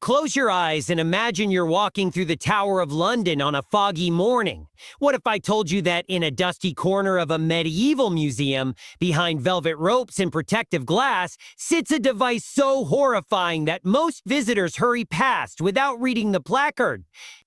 Close your eyes and imagine you're walking through the Tower of London on a foggy morning. What if I told you that in a dusty corner of a medieval museum, behind velvet ropes and protective glass, sits a device so horrifying that most visitors hurry past without reading the placard?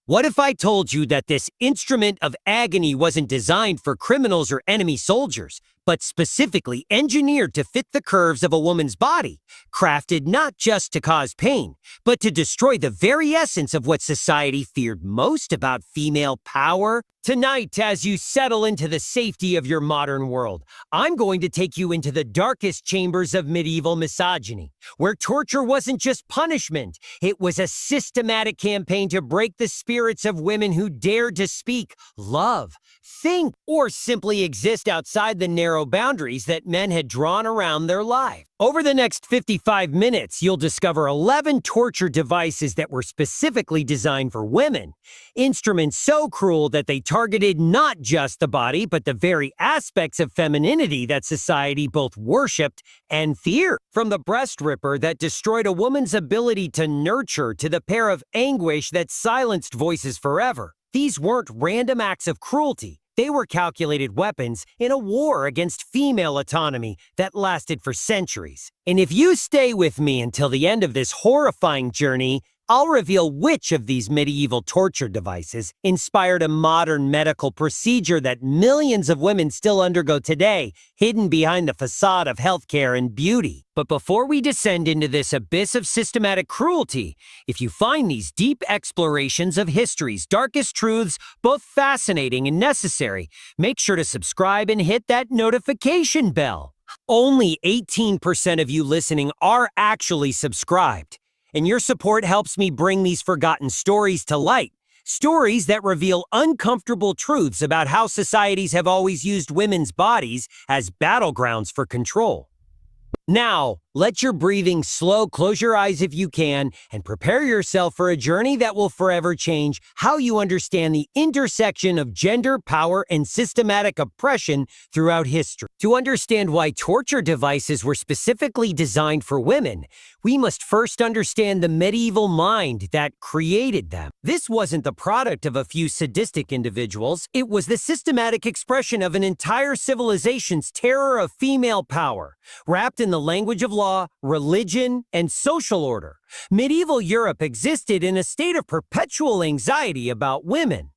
What if I told you that this instrument of agony wasn't designed for criminals or enemy soldiers, but specifically engineered to fit the curves of a woman's body, crafted not just to cause pain, but to destroy the very essence of what society feared most about female power? Tonight, as you settle into the safety of your modern world, I'm going to take you into the darkest chambers of medieval misogyny, where torture wasn't just punishment, it was a systematic campaign to break the spirits of women who dared to speak, love, think, or simply exist outside the narrow boundaries that men had drawn around their lives. Over the next 55 minutes, you'll discover 11 torture devices that were specifically designed for women, instruments so cruel that they targeted not just the body, but the very aspects of femininity that society both worshipped and feared. From the breast ripper that destroyed a woman's ability to nurture to the Pear of Anguish that silenced voices forever. These weren't random acts of cruelty. They were calculated weapons in a war against female autonomy that lasted for centuries. And if you stay with me until the end of this horrifying journey, I'll reveal which of these medieval torture devices inspired a modern medical procedure that millions of women still undergo today, hidden behind the facade of healthcare and beauty. But before we descend into this abyss of systematic cruelty, if you find these deep explorations of history's darkest truths both fascinating and necessary, make sure to subscribe and hit that notification bell. Only 18% of you listening are actually subscribed. And your support helps me bring these forgotten stories to light. Stories that reveal uncomfortable truths about how societies have always used women's bodies as battlegrounds for control. Now, let your breathing slow, close your eyes if you can, and prepare yourself for a journey that will forever change how you understand the intersection of gender, power, and systematic oppression throughout history. To understand why torture devices were specifically designed for women, we must first understand the medieval mind that created them. This wasn't the product of a few sadistic individuals. It was the systematic expression of an entire civilization's terror of female power, wrapped in the language of law, religion, and social order. Medieval Europe existed in a state of perpetual anxiety about women.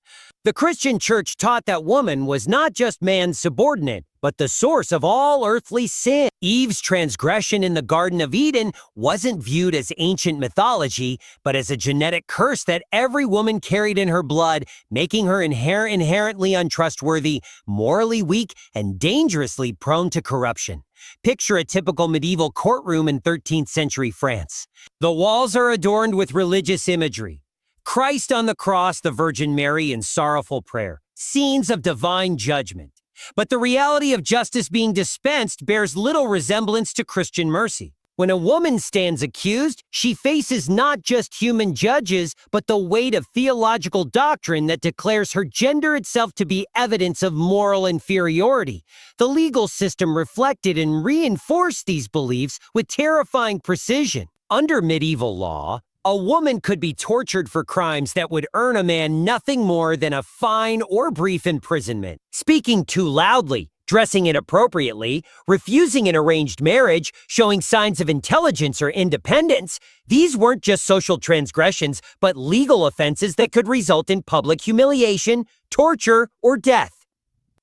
The Christian church taught that woman was not just man's subordinate, but the source of all earthly sin. Eve's transgression in the Garden of Eden wasn't viewed as ancient mythology, but as a genetic curse that every woman carried in her blood, making her inherently untrustworthy, morally weak, and dangerously prone to corruption. Picture a typical medieval courtroom in 13th century France. The walls are adorned with religious imagery. Christ on the cross, the Virgin Mary in sorrowful prayer. Scenes of divine judgment. But the reality of justice being dispensed bears little resemblance to Christian mercy. When a woman stands accused, she faces not just human judges, but the weight of theological doctrine that declares her gender itself to be evidence of moral inferiority. The legal system reflected and reinforced these beliefs with terrifying precision. Under medieval law, a woman could be tortured for crimes that would earn a man nothing more than a fine or brief imprisonment. Speaking too loudly, dressing inappropriately, refusing an arranged marriage, showing signs of intelligence or independence, these weren't just social transgressions, but legal offenses that could result in public humiliation, torture, or death.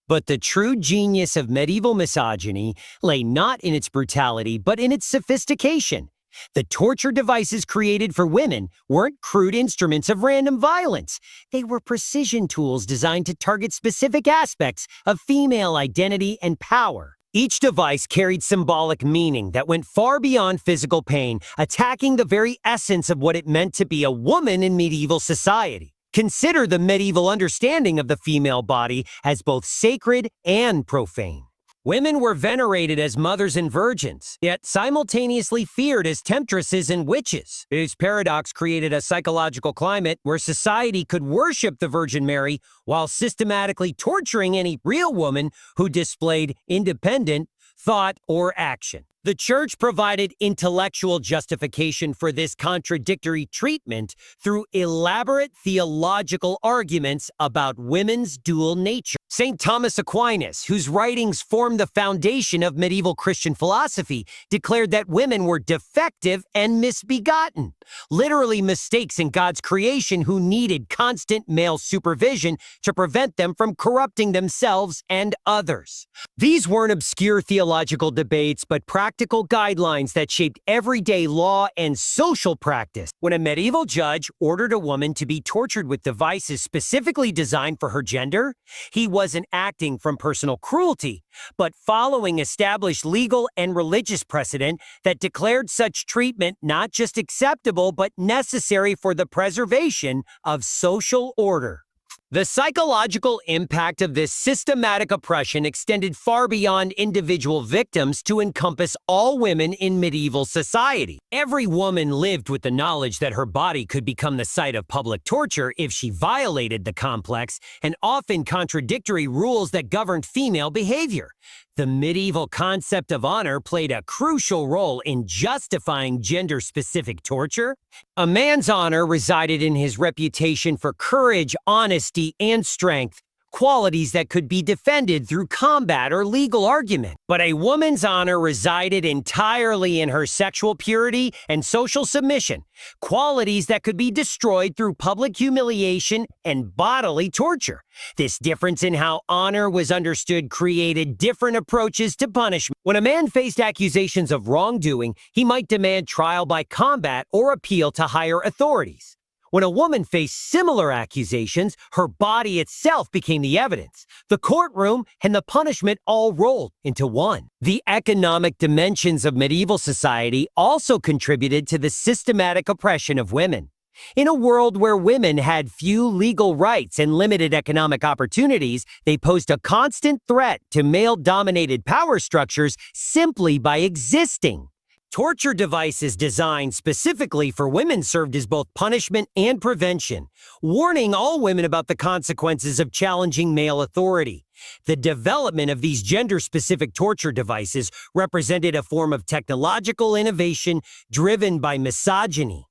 But the true genius of medieval misogyny lay not in its brutality, but in its sophistication. The torture devices created for women weren't crude instruments of random violence. They were precision tools designed to target specific aspects of female identity and power. Each device carried symbolic meaning that went far beyond physical pain, attacking the very essence of what it meant to be a woman in medieval society. Consider the medieval understanding of the female body as both sacred and profane. Women were venerated as mothers and virgins, yet simultaneously feared as temptresses and witches. This paradox created a psychological climate where society could worship the Virgin Mary while systematically torturing any real woman who displayed independent thought or action. The church provided intellectual justification for this contradictory treatment through elaborate theological arguments about women's dual nature. St. Thomas Aquinas, whose writings formed the foundation of medieval Christian philosophy, declared that women were defective and misbegotten, literally mistakes in God's creation who needed constant male supervision to prevent them from corrupting themselves and others. These weren't obscure theological debates, but practical guidelines that shaped everyday law and social practice. When a medieval judge ordered a woman to be tortured with devices specifically designed for her gender, he wasn't acting from personal cruelty, but following established legal and religious precedent that declared such treatment not just acceptable, but necessary for the preservation of social order. The psychological impact of this systematic oppression extended far beyond individual victims to encompass all women in medieval society. Every woman lived with the knowledge that her body could become the site of public torture if she violated the complex and often contradictory rules that governed female behavior. The medieval concept of honor played a crucial role in justifying gender-specific torture. A man's honor resided in his reputation for courage, honesty, and strength, qualities that could be defended through combat or legal argument. But a woman's honor resided entirely in her sexual purity and social submission, qualities that could be destroyed through public humiliation and bodily torture. This difference in how honor was understood created different approaches to punishment. When a man faced accusations of wrongdoing, he might demand trial by combat or appeal to higher authorities. When a woman faced similar accusations, her body itself became the evidence. The courtroom and the punishment all rolled into one. The economic dimensions of medieval society also contributed to the systematic oppression of women. In a world where women had few legal rights and limited economic opportunities, they posed a constant threat to male-dominated power structures simply by existing. Torture devices designed specifically for women served as both punishment and prevention, warning all women about the consequences of challenging male authority. The development of these gender-specific torture devices represented a form of technological innovation driven by misogyny.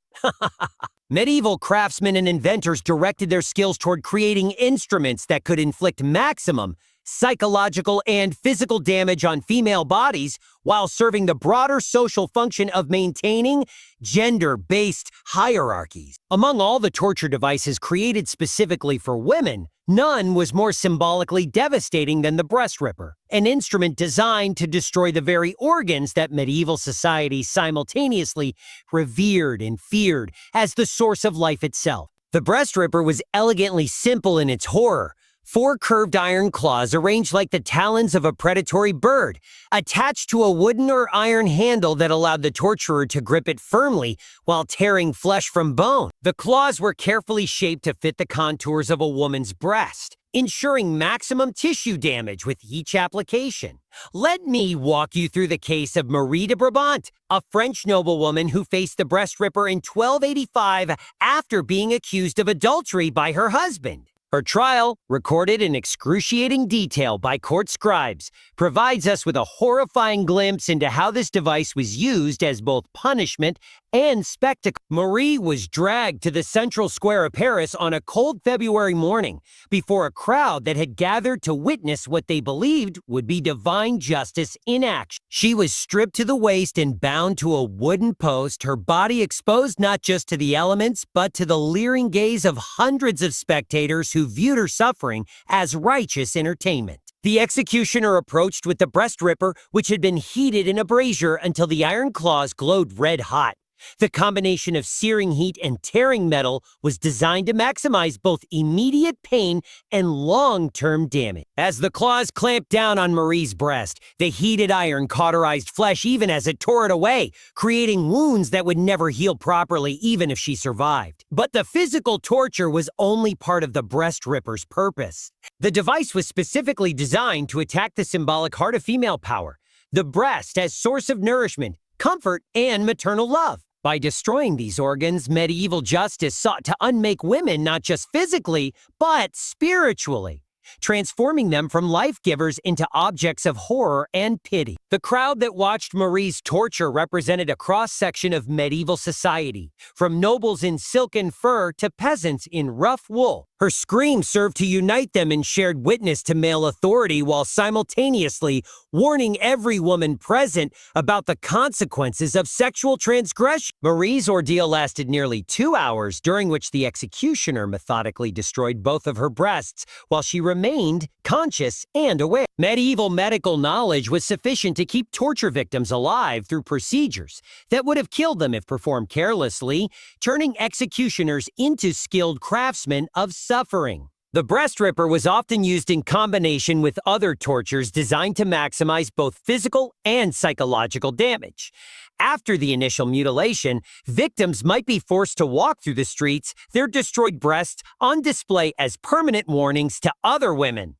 Medieval craftsmen and inventors directed their skills toward creating instruments that could inflict maximum psychological and physical damage on female bodies while serving the broader social function of maintaining gender-based hierarchies. Among all the torture devices created specifically for women, none was more symbolically devastating than the breast ripper, an instrument designed to destroy the very organs that medieval society simultaneously revered and feared as the source of life itself. The breast ripper was elegantly simple in its horror. 4 curved iron claws arranged like the talons of a predatory bird, attached to a wooden or iron handle that allowed the torturer to grip it firmly while tearing flesh from bone. The claws were carefully shaped to fit the contours of a woman's breast, ensuring maximum tissue damage with each application. Let me walk you through the case of Marie de Brabant, a French noblewoman who faced the breast ripper in 1285 after being accused of adultery by her husband. Her trial, recorded in excruciating detail by court scribes, provides us with a horrifying glimpse into how this device was used as both punishment and spectacle. Marie was dragged to the central square of Paris on a cold February morning before a crowd that had gathered to witness what they believed would be divine justice in action. She was stripped to the waist and bound to a wooden post, her body exposed not just to the elements, but to the leering gaze of hundreds of spectators who viewed her suffering as righteous entertainment. The executioner approached with the breast ripper, which had been heated in a brazier until the iron claws glowed red hot. The combination of searing heat and tearing metal was designed to maximize both immediate pain and long-term damage. As the claws clamped down on Marie's breast, the heated iron cauterized flesh even as it tore it away, creating wounds that would never heal properly even if she survived. But the physical torture was only part of the breast ripper's purpose. The device was specifically designed to attack the symbolic heart of female power, the breast as source of nourishment, comfort, and maternal love. By destroying these organs, medieval justice sought to unmake women not just physically, but spiritually, transforming them from life givers into objects of horror and pity. The crowd that watched Marie's torture represented a cross-section of medieval society, from nobles in silken fur to peasants in rough wool. Her scream served to unite them in shared witness to male authority while simultaneously warning every woman present about the consequences of sexual transgression. Marie's ordeal lasted nearly 2 hours, during which the executioner methodically destroyed both of her breasts while she remained conscious and aware. Medieval medical knowledge was sufficient to keep torture victims alive through procedures that would have killed them if performed carelessly, turning executioners into skilled craftsmen of suffering. The breast ripper was often used in combination with other tortures designed to maximize both physical and psychological damage. After the initial mutilation, victims might be forced to walk through the streets, their destroyed breasts on display as permanent warnings to other women.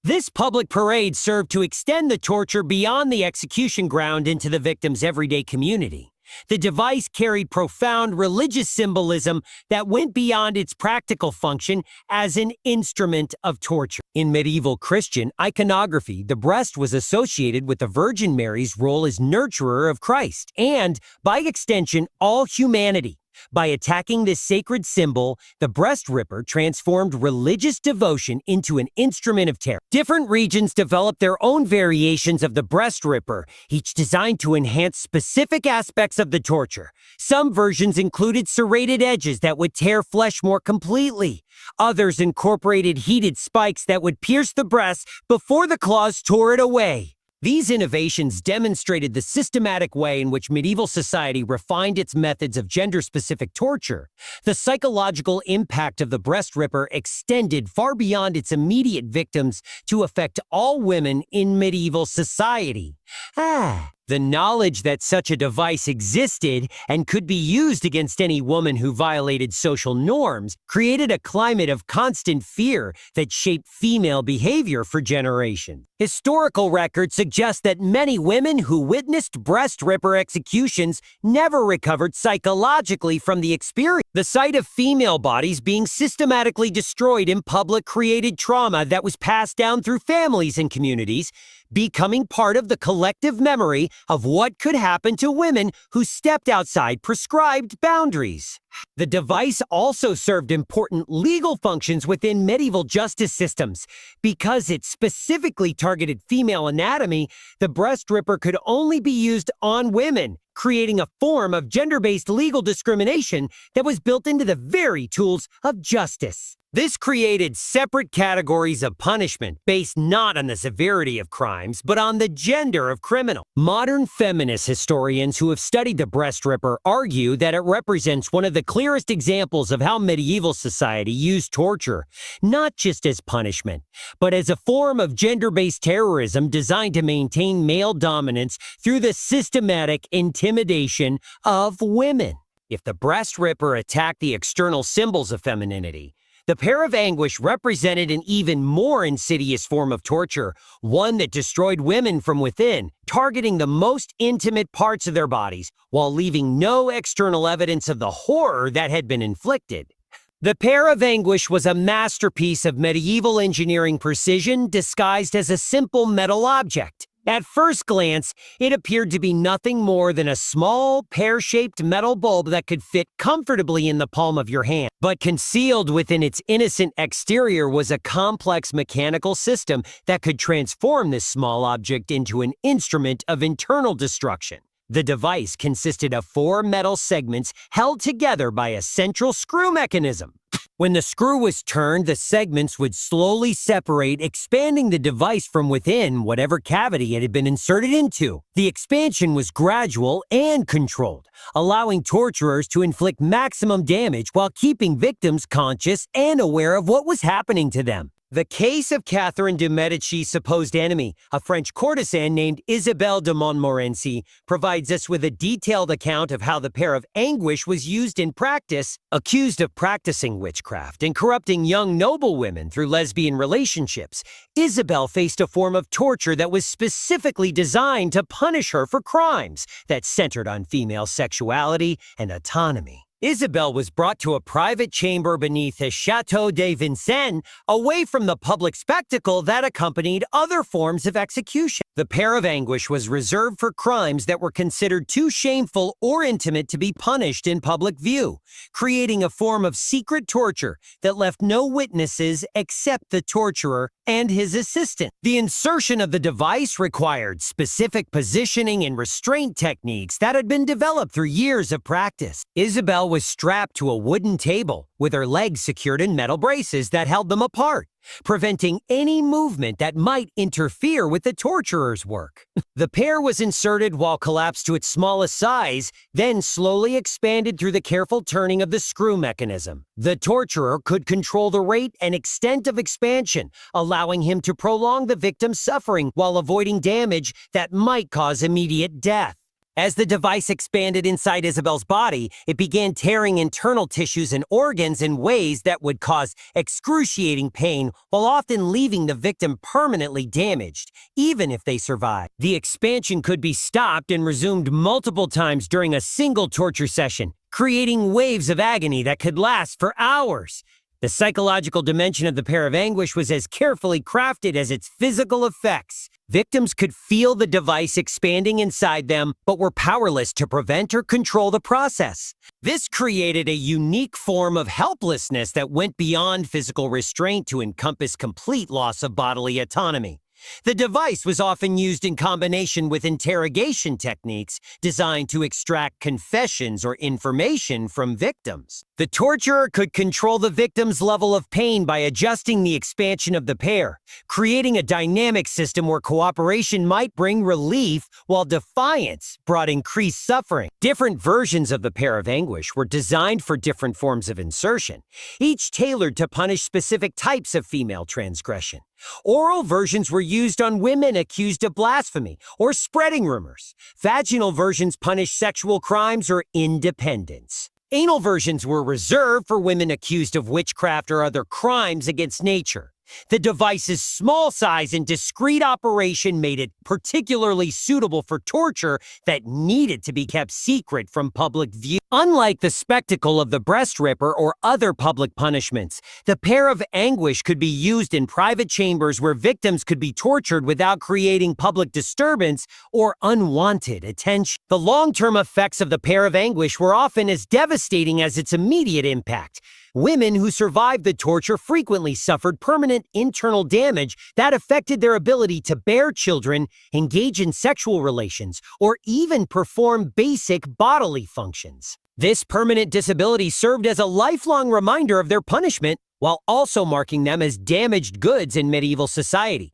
This public parade served to extend the torture beyond the execution ground into the victim's everyday community. The device carried profound religious symbolism that went beyond its practical function as an instrument of torture. In medieval Christian iconography, the breast was associated with the Virgin Mary's role as nurturer of Christ and, by extension, all humanity. By attacking this sacred symbol, the breast ripper transformed religious devotion into an instrument of terror. Different regions developed their own variations of the breast ripper, each designed to enhance specific aspects of the torture. Some versions included serrated edges that would tear flesh more completely. Others incorporated heated spikes that would pierce the breast before the claws tore it away. These innovations demonstrated the systematic way in which medieval society refined its methods of gender-specific torture. The psychological impact of the breast ripper extended far beyond its immediate victims to affect all women in medieval society. The knowledge that such a device existed and could be used against any woman who violated social norms created a climate of constant fear that shaped female behavior for generations. Historical records suggest that many women who witnessed breast ripper executions never recovered psychologically from the experience. The sight of female bodies being systematically destroyed in public created trauma that was passed down through families and communities, becoming part of the collective memory of what could happen to women who stepped outside prescribed boundaries. The device also served important legal functions within medieval justice systems. Because it specifically targeted female anatomy, the breast ripper could only be used on women, creating a form of gender-based legal discrimination that was built into the very tools of justice. This created separate categories of punishment based not on the severity of crimes, but on the gender of criminal. Modern feminist historians who have studied the breast ripper argue that it represents one of the clearest examples of how medieval society used torture, not just as punishment, but as a form of gender-based terrorism designed to maintain male dominance through the systematic intimidation of women. If the breast ripper attacked the external symbols of femininity, the Pear of Anguish represented an even more insidious form of torture, one that destroyed women from within, targeting the most intimate parts of their bodies while leaving no external evidence of the horror that had been inflicted. The Pear of Anguish was a masterpiece of medieval engineering precision disguised as a simple metal object. At first glance, it appeared to be nothing more than a small, pear-shaped metal bulb that could fit comfortably in the palm of your hand. But concealed within its innocent exterior was a complex mechanical system that could transform this small object into an instrument of internal destruction. The device consisted of 4 metal segments held together by a central screw mechanism. When the screw was turned, the segments would slowly separate, expanding the device from within whatever cavity it had been inserted into. The expansion was gradual and controlled, allowing torturers to inflict maximum damage while keeping victims conscious and aware of what was happening to them. The case of Catherine de Medici's supposed enemy, a French courtesan named Isabelle de Montmorency, provides us with a detailed account of how the Pear of Anguish was used in practice. Accused of practicing witchcraft and corrupting young noblewomen through lesbian relationships, Isabelle faced a form of torture that was specifically designed to punish her for crimes that centered on female sexuality and autonomy. Isabelle was brought to a private chamber beneath the Château de Vincennes, away from the public spectacle that accompanied other forms of execution. The Pear of Anguish was reserved for crimes that were considered too shameful or intimate to be punished in public view, creating a form of secret torture that left no witnesses except the torturer and his assistant. The insertion of the device required specific positioning and restraint techniques that had been developed through years of practice. Isabel was strapped to a wooden table with her legs secured in metal braces that held them apart, preventing any movement that might interfere with the torturer's work. The pear was inserted while collapsed to its smallest size, then slowly expanded through the careful turning of the screw mechanism. The torturer could control the rate and extent of expansion, allowing him to prolong the victim's suffering while avoiding damage that might cause immediate death. As the device expanded inside Isabel's body, it began tearing internal tissues and organs in ways that would cause excruciating pain while often leaving the victim permanently damaged, even if they survived. The expansion could be stopped and resumed multiple times during a single torture session, creating waves of agony that could last for hours. The psychological dimension of the Pear of Anguish was as carefully crafted as its physical effects. Victims could feel the device expanding inside them, but were powerless to prevent or control the process. This created a unique form of helplessness that went beyond physical restraint to encompass complete loss of bodily autonomy. The device was often used in combination with interrogation techniques designed to extract confessions or information from victims. The torturer could control the victim's level of pain by adjusting the expansion of the pear, creating a dynamic system where cooperation might bring relief while defiance brought increased suffering. Different versions of the Pear of Anguish were designed for different forms of insertion, each tailored to punish specific types of female transgression. Oral versions were used on women accused of blasphemy or spreading rumors. Vaginal versions punished sexual crimes or independence. Anal versions were reserved for women accused of witchcraft or other crimes against nature. The device's small size and discreet operation made it particularly suitable for torture that needed to be kept secret from public view. Unlike the spectacle of the breast ripper or other public punishments, the Pear of Anguish could be used in private chambers where victims could be tortured without creating public disturbance or unwanted attention. The long-term effects of the Pear of Anguish were often as devastating as its immediate impact. Women who survived the torture frequently suffered permanent internal damage that affected their ability to bear children, engage in sexual relations, or even perform basic bodily functions. This permanent disability served as a lifelong reminder of their punishment, while also marking them as damaged goods in medieval society.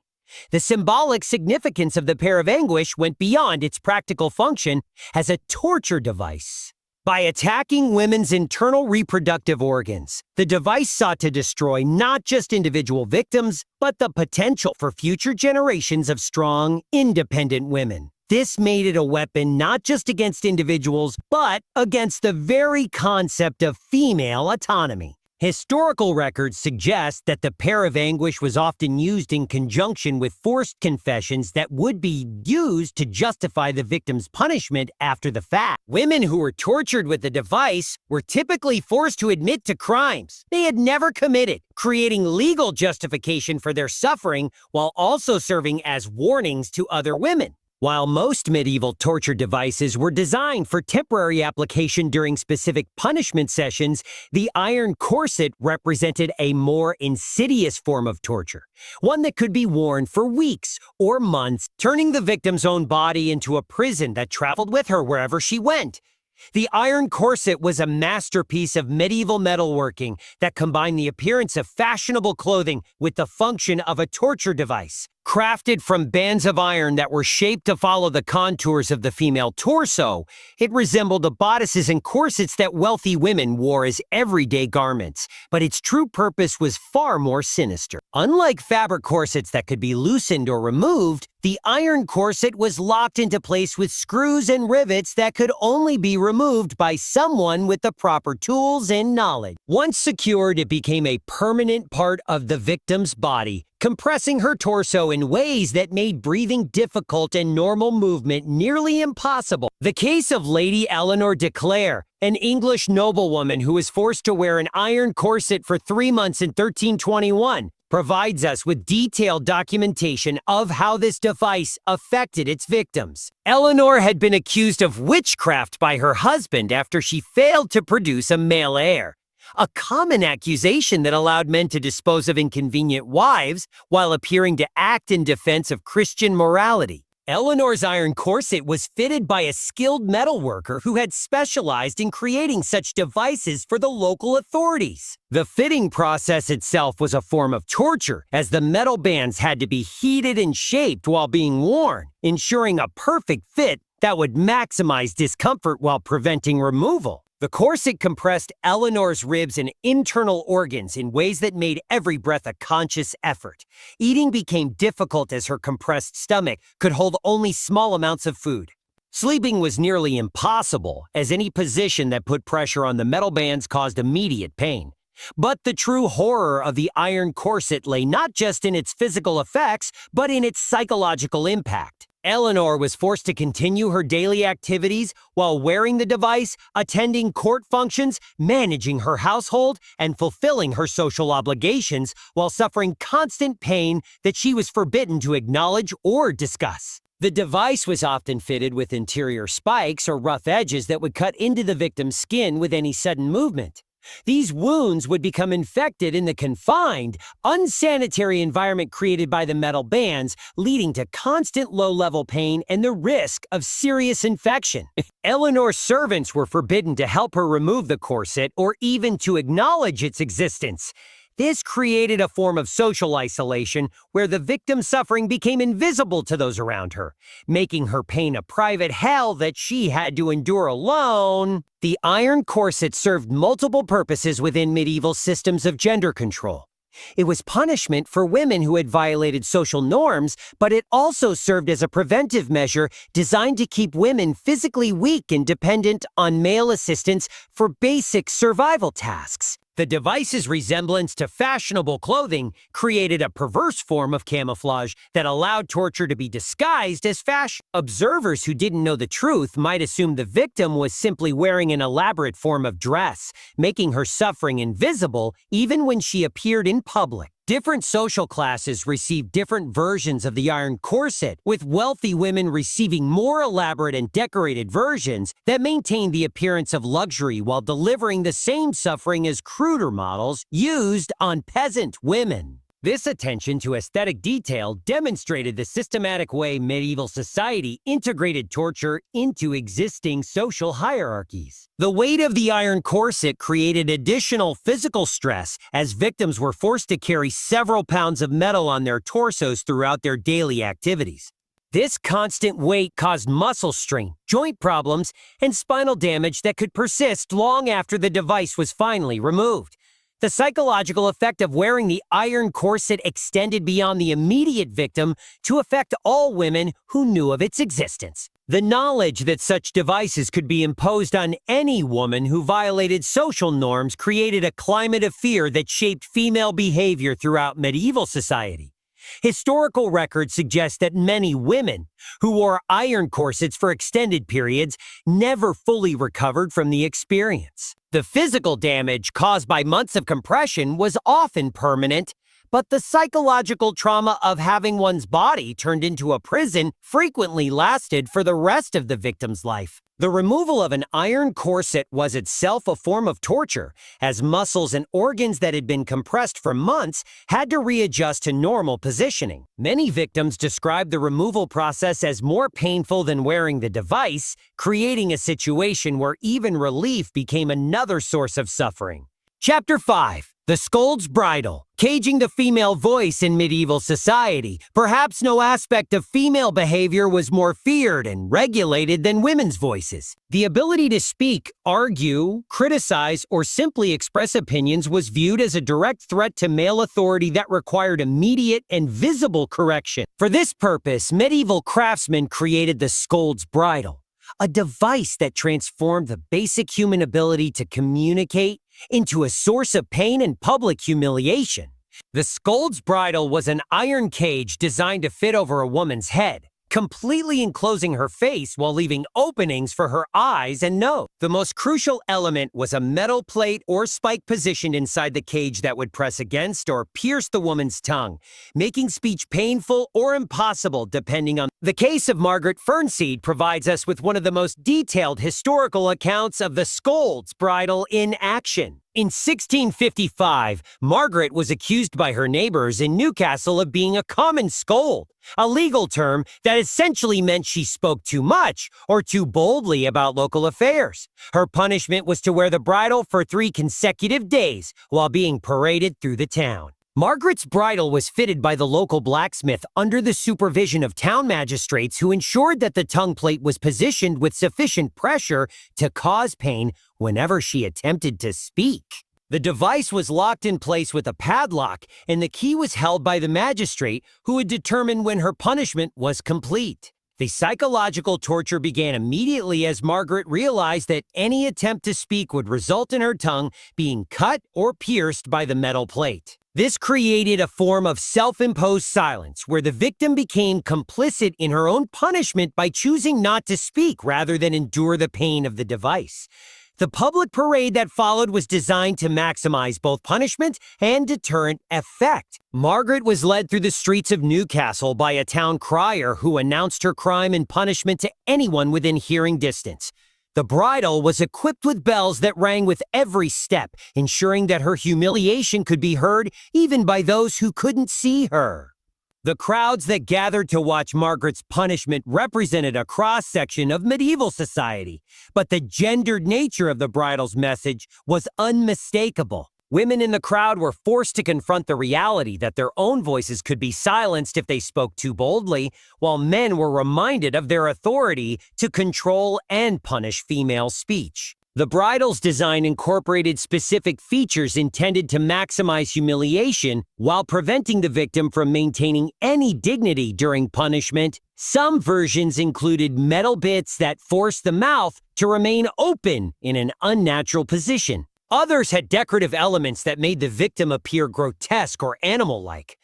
The symbolic significance of the Pear of Anguish went beyond its practical function as a torture device. By attacking women's internal reproductive organs, the device sought to destroy not just individual victims, but the potential for future generations of strong, independent women. This made it a weapon not just against individuals, but against the very concept of female autonomy. Historical records suggest that the Pear of Anguish was often used in conjunction with forced confessions that would be used to justify the victim's punishment after the fact. Women who were tortured with the device were typically forced to admit to crimes they had never committed, creating legal justification for their suffering while also serving as warnings to other women. While most medieval torture devices were designed for temporary application during specific punishment sessions, the iron corset represented a more insidious form of torture, one that could be worn for weeks or months, turning the victim's own body into a prison that traveled with her wherever she went. The iron corset was a masterpiece of medieval metalworking that combined the appearance of fashionable clothing with the function of a torture device. Crafted from bands of iron that were shaped to follow the contours of the female torso, it resembled the bodices and corsets that wealthy women wore as everyday garments, but its true purpose was far more sinister. Unlike fabric corsets that could be loosened or removed, the iron corset was locked into place with screws and rivets that could only be removed by someone with the proper tools and knowledge. Once secured, it became a permanent part of the victim's body, compressing her torso in ways that made breathing difficult and normal movement nearly impossible. The case of Lady Eleanor de Clare, an English noblewoman who was forced to wear an iron corset for 3 months in 1321, provides us with detailed documentation of how this device affected its victims. Eleanor had been accused of witchcraft by her husband after she failed to produce a male heir, a common accusation that allowed men to dispose of inconvenient wives while appearing to act in defense of Christian morality. Eleanor's iron corset was fitted by a skilled metalworker who had specialized in creating such devices for the local authorities. The fitting process itself was a form of torture, as the metal bands had to be heated and shaped while being worn, ensuring a perfect fit that would maximize discomfort while preventing removal. The corset compressed Eleanor's ribs and internal organs in ways that made every breath a conscious effort. Eating became difficult as her compressed stomach could hold only small amounts of food. Sleeping was nearly impossible, as any position that put pressure on the metal bands caused immediate pain. But the true horror of the iron corset lay not just in its physical effects, but in its psychological impact. Eleanor was forced to continue her daily activities while wearing the device, attending court functions, managing her household, and fulfilling her social obligations while suffering constant pain that she was forbidden to acknowledge or discuss. The device was often fitted with interior spikes or rough edges that would cut into the victim's skin with any sudden movement. These wounds would become infected in the confined, unsanitary environment created by the metal bands, leading to constant low-level pain and the risk of serious infection. Eleanor's servants were forbidden to help her remove the corset or even to acknowledge its existence. This created a form of social isolation where the victim's suffering became invisible to those around her, making her pain a private hell that she had to endure alone. The iron corset served multiple purposes within medieval systems of gender control. It was punishment for women who had violated social norms, but it also served as a preventive measure designed to keep women physically weak and dependent on male assistance for basic survival tasks. The device's resemblance to fashionable clothing created a perverse form of camouflage that allowed torture to be disguised as fashion. Observers who didn't know the truth might assume the victim was simply wearing an elaborate form of dress, making her suffering invisible even when she appeared in public. Different social classes received different versions of the iron corset, with wealthy women receiving more elaborate and decorated versions that maintained the appearance of luxury while delivering the same suffering as cruder models used on peasant women. This attention to aesthetic detail demonstrated the systematic way medieval society integrated torture into existing social hierarchies. The weight of the iron corset created additional physical stress as victims were forced to carry several pounds of metal on their torsos throughout their daily activities. This constant weight caused muscle strain, joint problems, and spinal damage that could persist long after the device was finally removed. The psychological effect of wearing the iron corset extended beyond the immediate victim to affect all women who knew of its existence. The knowledge that such devices could be imposed on any woman who violated social norms created a climate of fear that shaped female behavior throughout medieval society. Historical records suggest that many women who wore iron corsets for extended periods never fully recovered from the experience. The physical damage caused by months of compression was often permanent, but the psychological trauma of having one's body turned into a prison frequently lasted for the rest of the victim's life. The removal of an iron corset was itself a form of torture, as muscles and organs that had been compressed for months had to readjust to normal positioning. Many victims described the removal process as more painful than wearing the device, creating a situation where even relief became another source of suffering. Chapter 5. The Scold's Bridle. Caging the female voice in medieval society. Perhaps no aspect of female behavior was more feared and regulated than women's voices. The ability to speak, argue, criticize, or simply express opinions was viewed as a direct threat to male authority that required immediate and visible correction. For this purpose, medieval craftsmen created the Scold's Bridle, a device that transformed the basic human ability to communicate into a source of pain and public humiliation. The Scold's Bridle was an iron cage designed to fit over a woman's head. completely enclosing her face while leaving openings for her eyes and nose. The most crucial element was a metal plate or spike positioned inside the cage that would press against or pierce the woman's tongue, making speech painful or impossible depending on. The case of Margaret Fernseed provides us with one of the most detailed historical accounts of the Scold's bridle in action. In 1655, Margaret was accused by her neighbors in Newcastle of being a common scold, a legal term that essentially meant she spoke too much or too boldly about local affairs. Her punishment was to wear the bridle for 3 consecutive days while being paraded through the town. Margaret's bridle was fitted by the local blacksmith under the supervision of town magistrates who ensured that the tongue plate was positioned with sufficient pressure to cause pain whenever she attempted to speak. The device was locked in place with a padlock, and the key was held by the magistrate who would determine when her punishment was complete. The psychological torture began immediately as Margaret realized that any attempt to speak would result in her tongue being cut or pierced by the metal plate. This created a form of self-imposed silence where the victim became complicit in her own punishment by choosing not to speak rather than endure the pain of the device. The public parade that followed was designed to maximize both punishment and deterrent effect. Margaret was led through the streets of Newcastle by a town crier who announced her crime and punishment to anyone within hearing distance. The bridle was equipped with bells that rang with every step, ensuring that her humiliation could be heard even by those who couldn't see her. The crowds that gathered to watch Margaret's punishment represented a cross-section of medieval society, but the gendered nature of the bridle's message was unmistakable. Women in the crowd were forced to confront the reality that their own voices could be silenced if they spoke too boldly, while men were reminded of their authority to control and punish female speech. The bridle's design incorporated specific features intended to maximize humiliation while preventing the victim from maintaining any dignity during punishment. Some versions included metal bits that forced the mouth to remain open in an unnatural position. Others had decorative elements that made the victim appear grotesque or animal-like.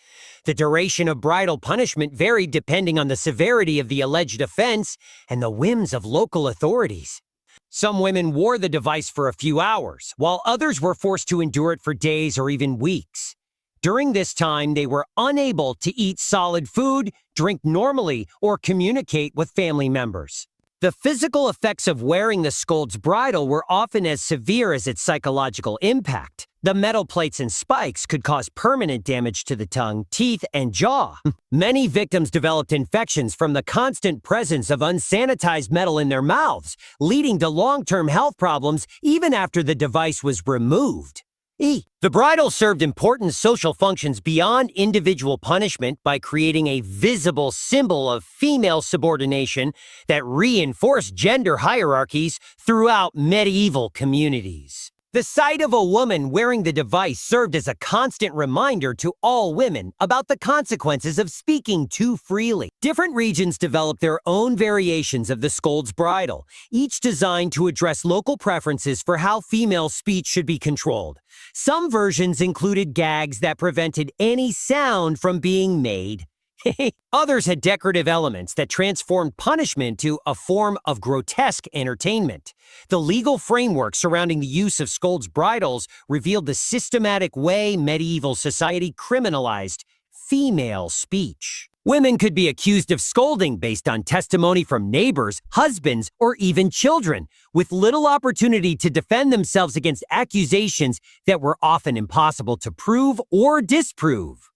The duration of bridal punishment varied depending on the severity of the alleged offense and the whims of local authorities. Some women wore the device for a few hours, while others were forced to endure it for days or even weeks. During this time, they were unable to eat solid food, drink normally, or communicate with family members. The physical effects of wearing the Scold's bridle were often as severe as its psychological impact. The metal plates and spikes could cause permanent damage to the tongue, teeth, and jaw. Many victims developed infections from the constant presence of unsanitized metal in their mouths, leading to long-term health problems even after the device was removed. The bridle served important social functions beyond individual punishment by creating a visible symbol of female subordination that reinforced gender hierarchies throughout medieval communities. The sight of a woman wearing the device served as a constant reminder to all women about the consequences of speaking too freely. Different regions developed their own variations of the Scold's bridle, each designed to address local preferences for how female speech should be controlled. Some versions included gags that prevented any sound from being made. Others had decorative elements that transformed punishment to a form of grotesque entertainment. The legal framework surrounding the use of Scold's bridles revealed the systematic way medieval society criminalized female speech. Women could be accused of scolding based on testimony from neighbors, husbands, or even children, with little opportunity to defend themselves against accusations that were often impossible to prove or disprove.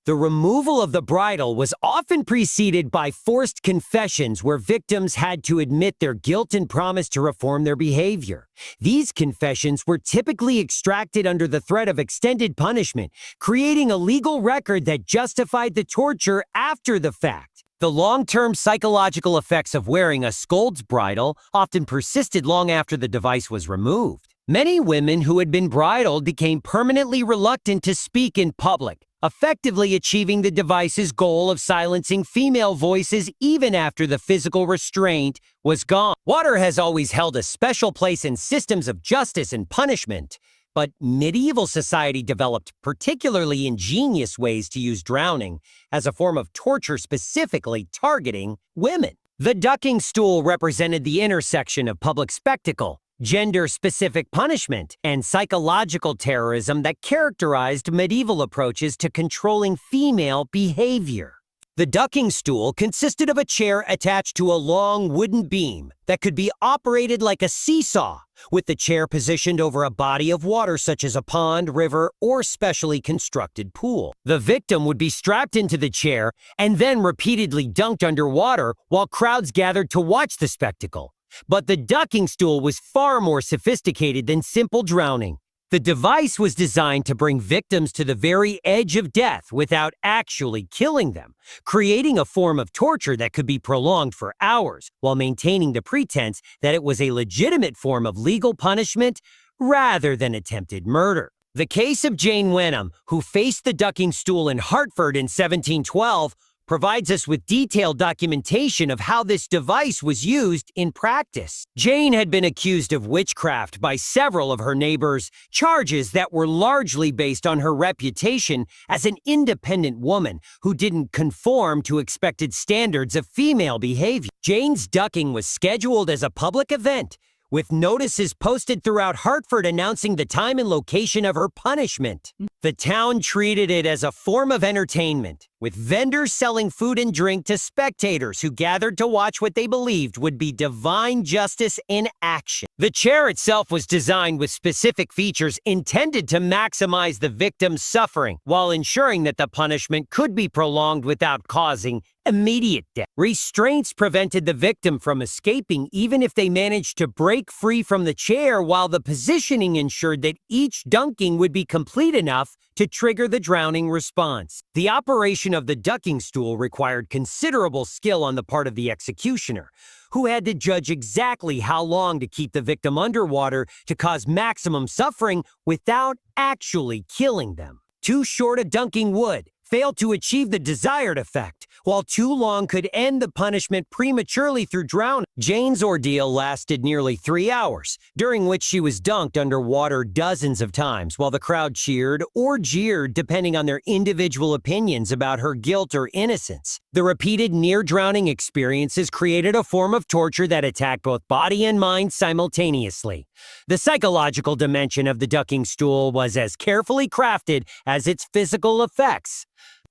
The removal of the bridle was often preceded by forced confessions where victims had to admit their guilt and promise to reform their behavior. These confessions were typically extracted under the threat of extended punishment, creating a legal record that justified the torture after the fact. The long-term psychological effects of wearing a Scold's bridle often persisted long after the device was removed. Many women who had been bridled became permanently reluctant to speak in public, effectively achieving the device's goal of silencing female voices even after the physical restraint was gone. Water has always held a special place in systems of justice and punishment. But medieval society developed particularly ingenious ways to use drowning as a form of torture specifically targeting women. The ducking stool represented the intersection of public spectacle, gender-specific punishment, and psychological terrorism that characterized medieval approaches to controlling female behavior. The ducking stool consisted of a chair attached to a long wooden beam that could be operated like a seesaw, with the chair positioned over a body of water such as a pond, river, or specially constructed pool. The victim would be strapped into the chair and then repeatedly dunked underwater while crowds gathered to watch the spectacle. But the ducking stool was far more sophisticated than simple drowning. The device was designed to bring victims to the very edge of death without actually killing them, creating a form of torture that could be prolonged for hours while maintaining the pretense that it was a legitimate form of legal punishment rather than attempted murder. The case of Jane Wenham, who faced the ducking stool in Hartford in 1712, provides us with detailed documentation of how this device was used in practice. Jane had been accused of witchcraft by several of her neighbors, charges that were largely based on her reputation as an independent woman who didn't conform to expected standards of female behavior. Jane's ducking was scheduled as a public event, with notices posted throughout Hartford announcing the time and location of her punishment. The town treated it as a form of entertainment, with vendors selling food and drink to spectators who gathered to watch what they believed would be divine justice in action. The chair itself was designed with specific features intended to maximize the victim's suffering, while ensuring that the punishment could be prolonged without causing immediate death. Restraints prevented the victim from escaping even if they managed to break free from the chair, while the positioning ensured that each dunking would be complete enough to trigger the drowning response. The operation of the ducking stool required considerable skill on the part of the executioner, who had to judge exactly how long to keep the victim underwater to cause maximum suffering without actually killing them. Too short a dunking would fail to achieve the desired effect, while too long could end the punishment prematurely through drowning. Jane's ordeal lasted nearly 3 hours, during which she was dunked underwater dozens of times while the crowd cheered or jeered depending on their individual opinions about her guilt or innocence. The repeated near-drowning experiences created a form of torture that attacked both body and mind simultaneously. The psychological dimension of the ducking stool was as carefully crafted as its physical effects.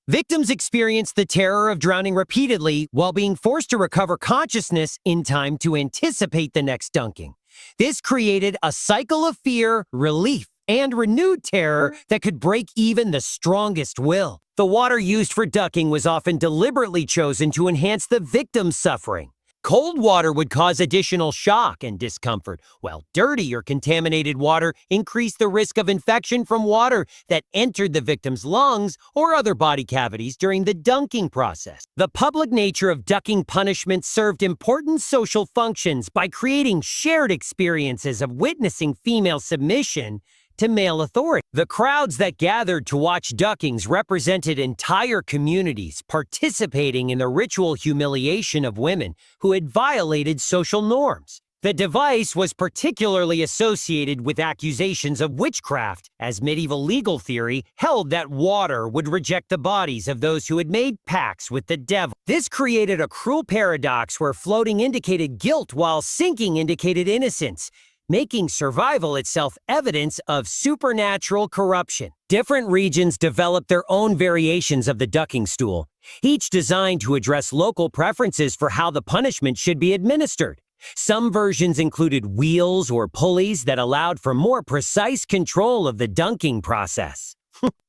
Victims experienced the terror of drowning repeatedly while being forced to recover consciousness in time to anticipate the next dunking. This created a cycle of fear, relief, and renewed terror that could break even the strongest will. The water used for ducking was often deliberately chosen to enhance the victim's suffering. Cold water would cause additional shock and discomfort, while dirty or contaminated water increased the risk of infection from water that entered the victim's lungs or other body cavities during the dunking process. The public nature of ducking punishment served important social functions by creating shared experiences of witnessing female submission to male authority. The crowds that gathered to watch duckings represented entire communities participating in the ritual humiliation of women who had violated social norms. The device was particularly associated with accusations of witchcraft, as medieval legal theory held that water would reject the bodies of those who had made pacts with the devil. This created a cruel paradox where floating indicated guilt while sinking indicated innocence, making survival itself evidence of supernatural corruption. Different regions developed their own variations of the ducking stool, each designed to address local preferences for how the punishment should be administered. Some versions included wheels or pulleys that allowed for more precise control of the dunking process.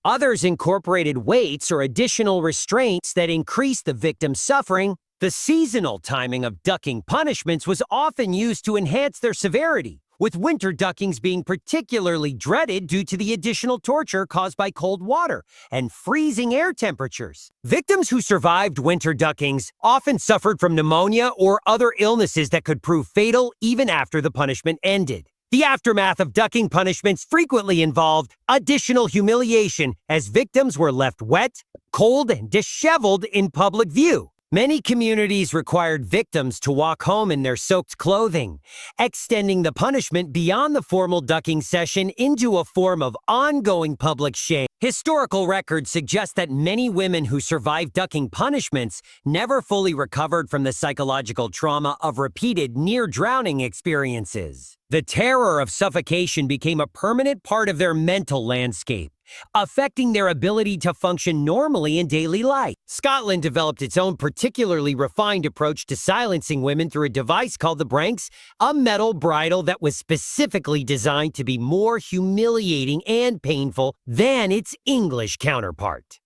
Others incorporated weights or additional restraints that increased the victim's suffering. The seasonal timing of ducking punishments was often used to enhance their severity, with winter duckings being particularly dreaded due to the additional torture caused by cold water and freezing air temperatures. Victims who survived winter duckings often suffered from pneumonia or other illnesses that could prove fatal even after the punishment ended. The aftermath of ducking punishments frequently involved additional humiliation, as victims were left wet, cold, and disheveled in public view. Many communities required victims to walk home in their soaked clothing, extending the punishment beyond the formal ducking session into a form of ongoing public shame. Historical records suggest that many women who survived ducking punishments never fully recovered from the psychological trauma of repeated near-drowning experiences. The terror of suffocation became a permanent part of their mental landscape, affecting their ability to function normally in daily life. Scotland developed its own particularly refined approach to silencing women through a device called the branks, a metal bridle that was specifically designed to be more humiliating and painful than its English counterpart.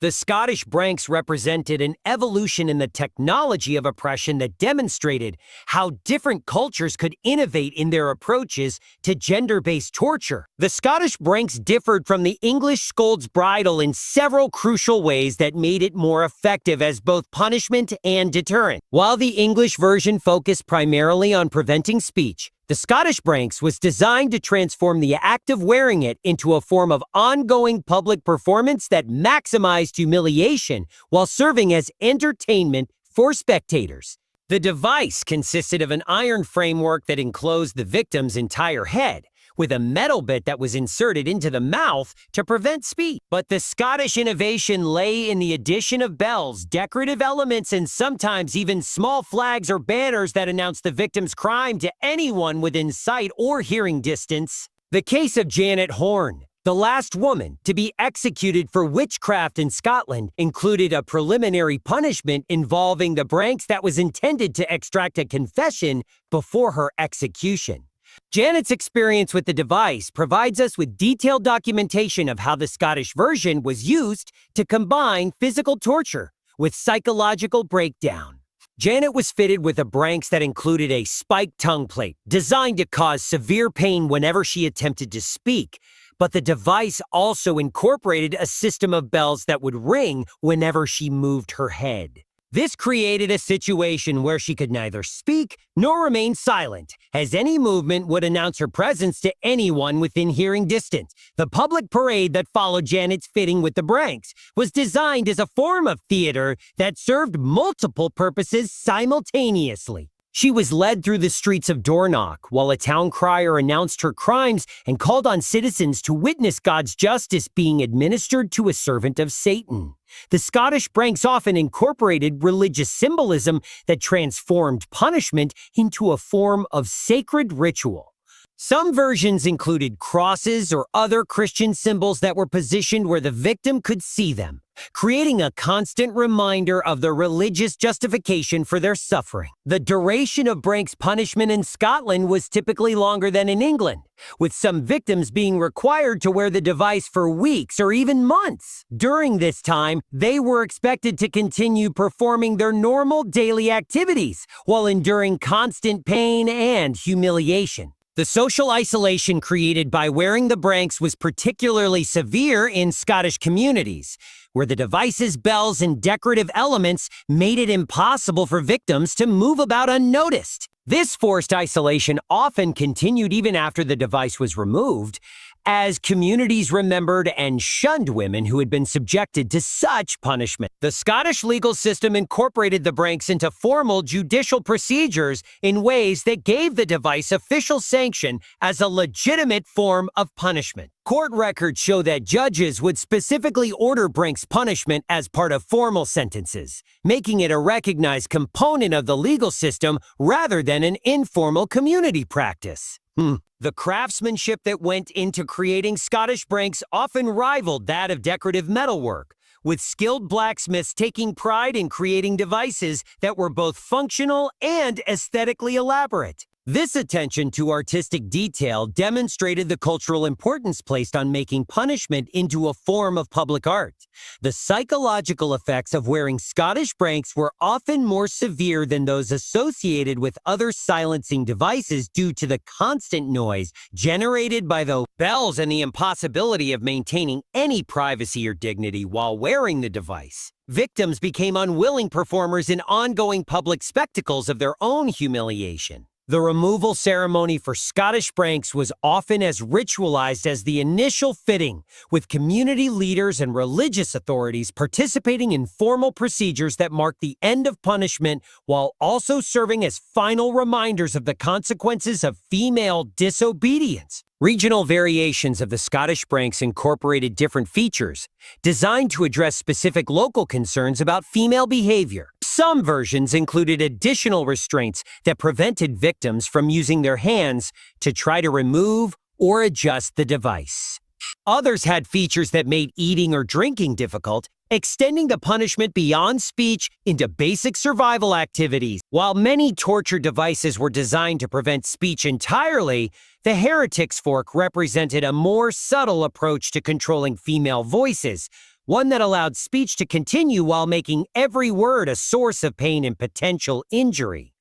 The Scottish branks represented an evolution in the technology of oppression that demonstrated how different cultures could innovate in their approaches to gender-based torture. The Scottish branks differed from the English Scold's bridle in several crucial ways that made it more effective as both punishment and deterrent. While the English version focused primarily on preventing speech, the Scottish branks was designed to transform the act of wearing it into a form of ongoing public performance that maximized humiliation while serving as entertainment for spectators. The device consisted of an iron framework that enclosed the victim's entire head, with a metal bit that was inserted into the mouth to prevent speech. But the Scottish innovation lay in the addition of bells, decorative elements, and sometimes even small flags or banners that announced the victim's crime to anyone within sight or hearing distance. The case of Janet Horne, the last woman to be executed for witchcraft in Scotland, included a preliminary punishment involving the branks that was intended to extract a confession before her execution. Janet's experience with the device provides us with detailed documentation of how the Scottish version was used to combine physical torture with psychological breakdown. Janet was fitted with a branks that included a spiked tongue plate designed to cause severe pain whenever she attempted to speak, but the device also incorporated a system of bells that would ring whenever she moved her head. This created a situation where she could neither speak nor remain silent, as any movement would announce her presence to anyone within hearing distance. The public parade that followed Janet's fitting with the branks was designed as a form of theater that served multiple purposes simultaneously. She was led through the streets of Dornoch while a town crier announced her crimes and called on citizens to witness God's justice being administered to a servant of Satan. The Scottish branks often incorporated religious symbolism that transformed punishment into a form of sacred ritual. Some versions included crosses or other Christian symbols that were positioned where the victim could see them, creating a constant reminder of the religious justification for their suffering. The duration of branks punishment in Scotland was typically longer than in England, with some victims being required to wear the device for weeks or even months. During this time, they were expected to continue performing their normal daily activities while enduring constant pain and humiliation. The social isolation created by wearing the branks was particularly severe in Scottish communities, where the device's bells and decorative elements made it impossible for victims to move about unnoticed. This forced isolation often continued even after the device was removed, as communities remembered and shunned women who had been subjected to such punishment. The Scottish legal system incorporated the branks into formal judicial procedures in ways that gave the device official sanction as a legitimate form of punishment. Court records show that judges would specifically order branks punishment as part of formal sentences, making it a recognized component of the legal system rather than an informal community practice. The craftsmanship that went into creating Scottish branks often rivaled that of decorative metalwork, with skilled blacksmiths taking pride in creating devices that were both functional and aesthetically elaborate. This attention to artistic detail demonstrated the cultural importance placed on making punishment into a form of public art. The psychological effects of wearing Scottish branks were often more severe than those associated with other silencing devices due to the constant noise generated by the bells and the impossibility of maintaining any privacy or dignity while wearing the device. Victims became unwilling performers in ongoing public spectacles of their own humiliation. The removal ceremony for Scottish pranks was often as ritualized as the initial fitting, with community leaders and religious authorities participating in formal procedures that marked the end of punishment while also serving as final reminders of the consequences of female disobedience. Regional variations of the Scottish pranks incorporated different features, designed to address specific local concerns about female behavior. Some versions included additional restraints that prevented victims from using their hands to try to remove or adjust the device. Others had features that made eating or drinking difficult, extending the punishment beyond speech into basic survival activities. While many torture devices were designed to prevent speech entirely, the heretic's fork represented a more subtle approach to controlling female voices, one that allowed speech to continue while making every word a source of pain and potential injury.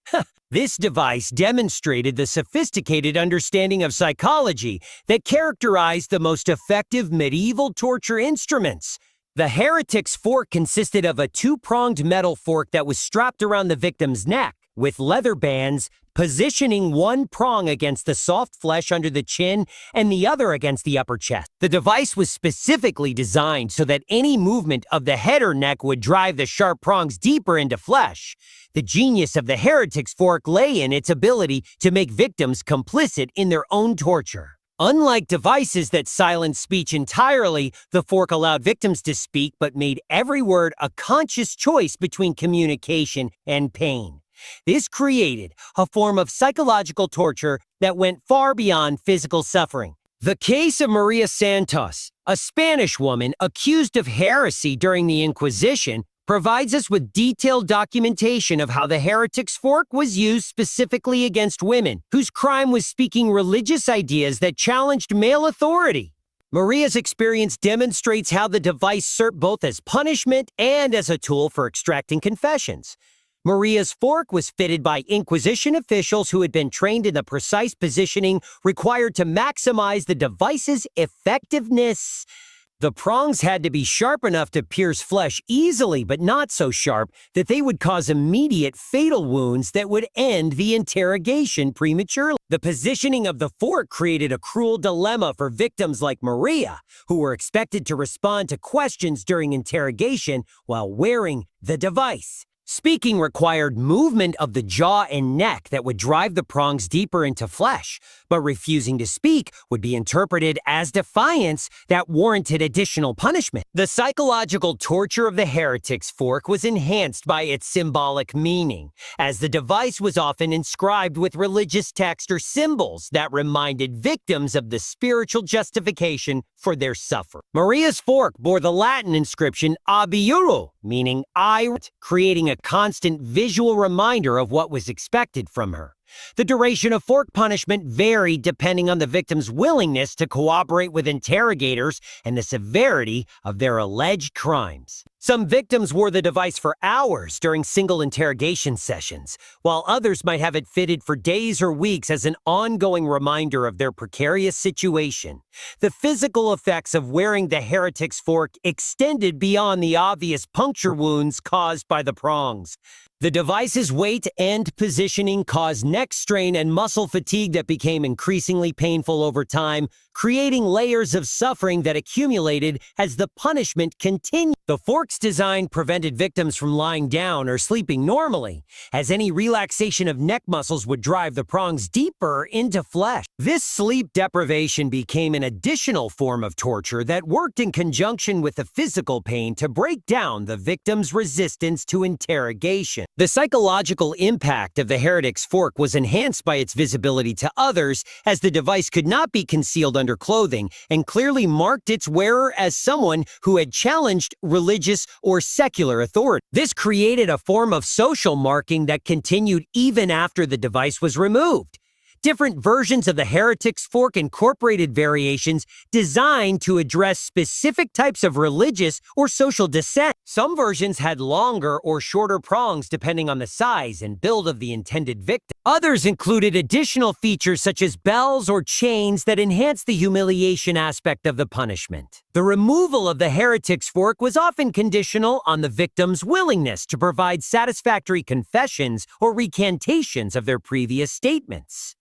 This device demonstrated the sophisticated understanding of psychology that characterized the most effective medieval torture instruments. The heretic's fork consisted of a two-pronged metal fork that was strapped around the victim's neck, with leather bands positioning one prong against the soft flesh under the chin and the other against the upper chest. The device was specifically designed so that any movement of the head or neck would drive the sharp prongs deeper into flesh. The genius of the heretic's fork lay in its ability to make victims complicit in their own torture. Unlike devices that silence speech entirely, the fork allowed victims to speak but made every word a conscious choice between communication and pain. This created a form of psychological torture that went far beyond physical suffering. The case of Maria Santos, a Spanish woman accused of heresy during the Inquisition, provides us with detailed documentation of how the heretic's fork was used specifically against women, whose crime was speaking religious ideas that challenged male authority. Maria's experience demonstrates how the device served both as punishment and as a tool for extracting confessions. Maria's fork was fitted by Inquisition officials who had been trained in the precise positioning required to maximize the device's effectiveness. The prongs had to be sharp enough to pierce flesh easily, but not so sharp that they would cause immediate fatal wounds that would end the interrogation prematurely. The positioning of the fork created a cruel dilemma for victims like Maria, who were expected to respond to questions during interrogation while wearing the device. Speaking required movement of the jaw and neck that would drive the prongs deeper into flesh, but refusing to speak would be interpreted as defiance that warranted additional punishment. The psychological torture of the heretic's fork was enhanced by its symbolic meaning, as the device was often inscribed with religious text or symbols that reminded victims of the spiritual justification for their suffering. Maria's fork bore the Latin inscription Abiuro, meaning I, creating a constant visual reminder of what was expected from her. The duration of fork punishment varied depending on the victim's willingness to cooperate with interrogators and the severity of their alleged crimes. Some victims wore the device for hours during single interrogation sessions, while others might have it fitted for days or weeks as an ongoing reminder of their precarious situation. The physical effects of wearing the heretic's fork extended beyond the obvious puncture wounds caused by the prongs. The device's weight and positioning caused neck strain and muscle fatigue that became increasingly painful over time, creating layers of suffering that accumulated as the punishment continued. The fork's design prevented victims from lying down or sleeping normally, as any relaxation of neck muscles would drive the prongs deeper into flesh. This sleep deprivation became an additional form of torture that worked in conjunction with the physical pain to break down the victim's resistance to interrogation. The psychological impact of the heretic's fork was enhanced by its visibility to others, as the device could not be concealed under clothing and clearly marked its wearer as someone who had challenged religious or secular authority. This created a form of social marking that continued even after the device was removed. Different versions of the heretic's fork incorporated variations designed to address specific types of religious or social dissent. Some versions had longer or shorter prongs depending on the size and build of the intended victim. Others included additional features such as bells or chains that enhanced the humiliation aspect of the punishment. The removal of the heretic's fork was often conditional on the victim's willingness to provide satisfactory confessions or recantations of their previous statements.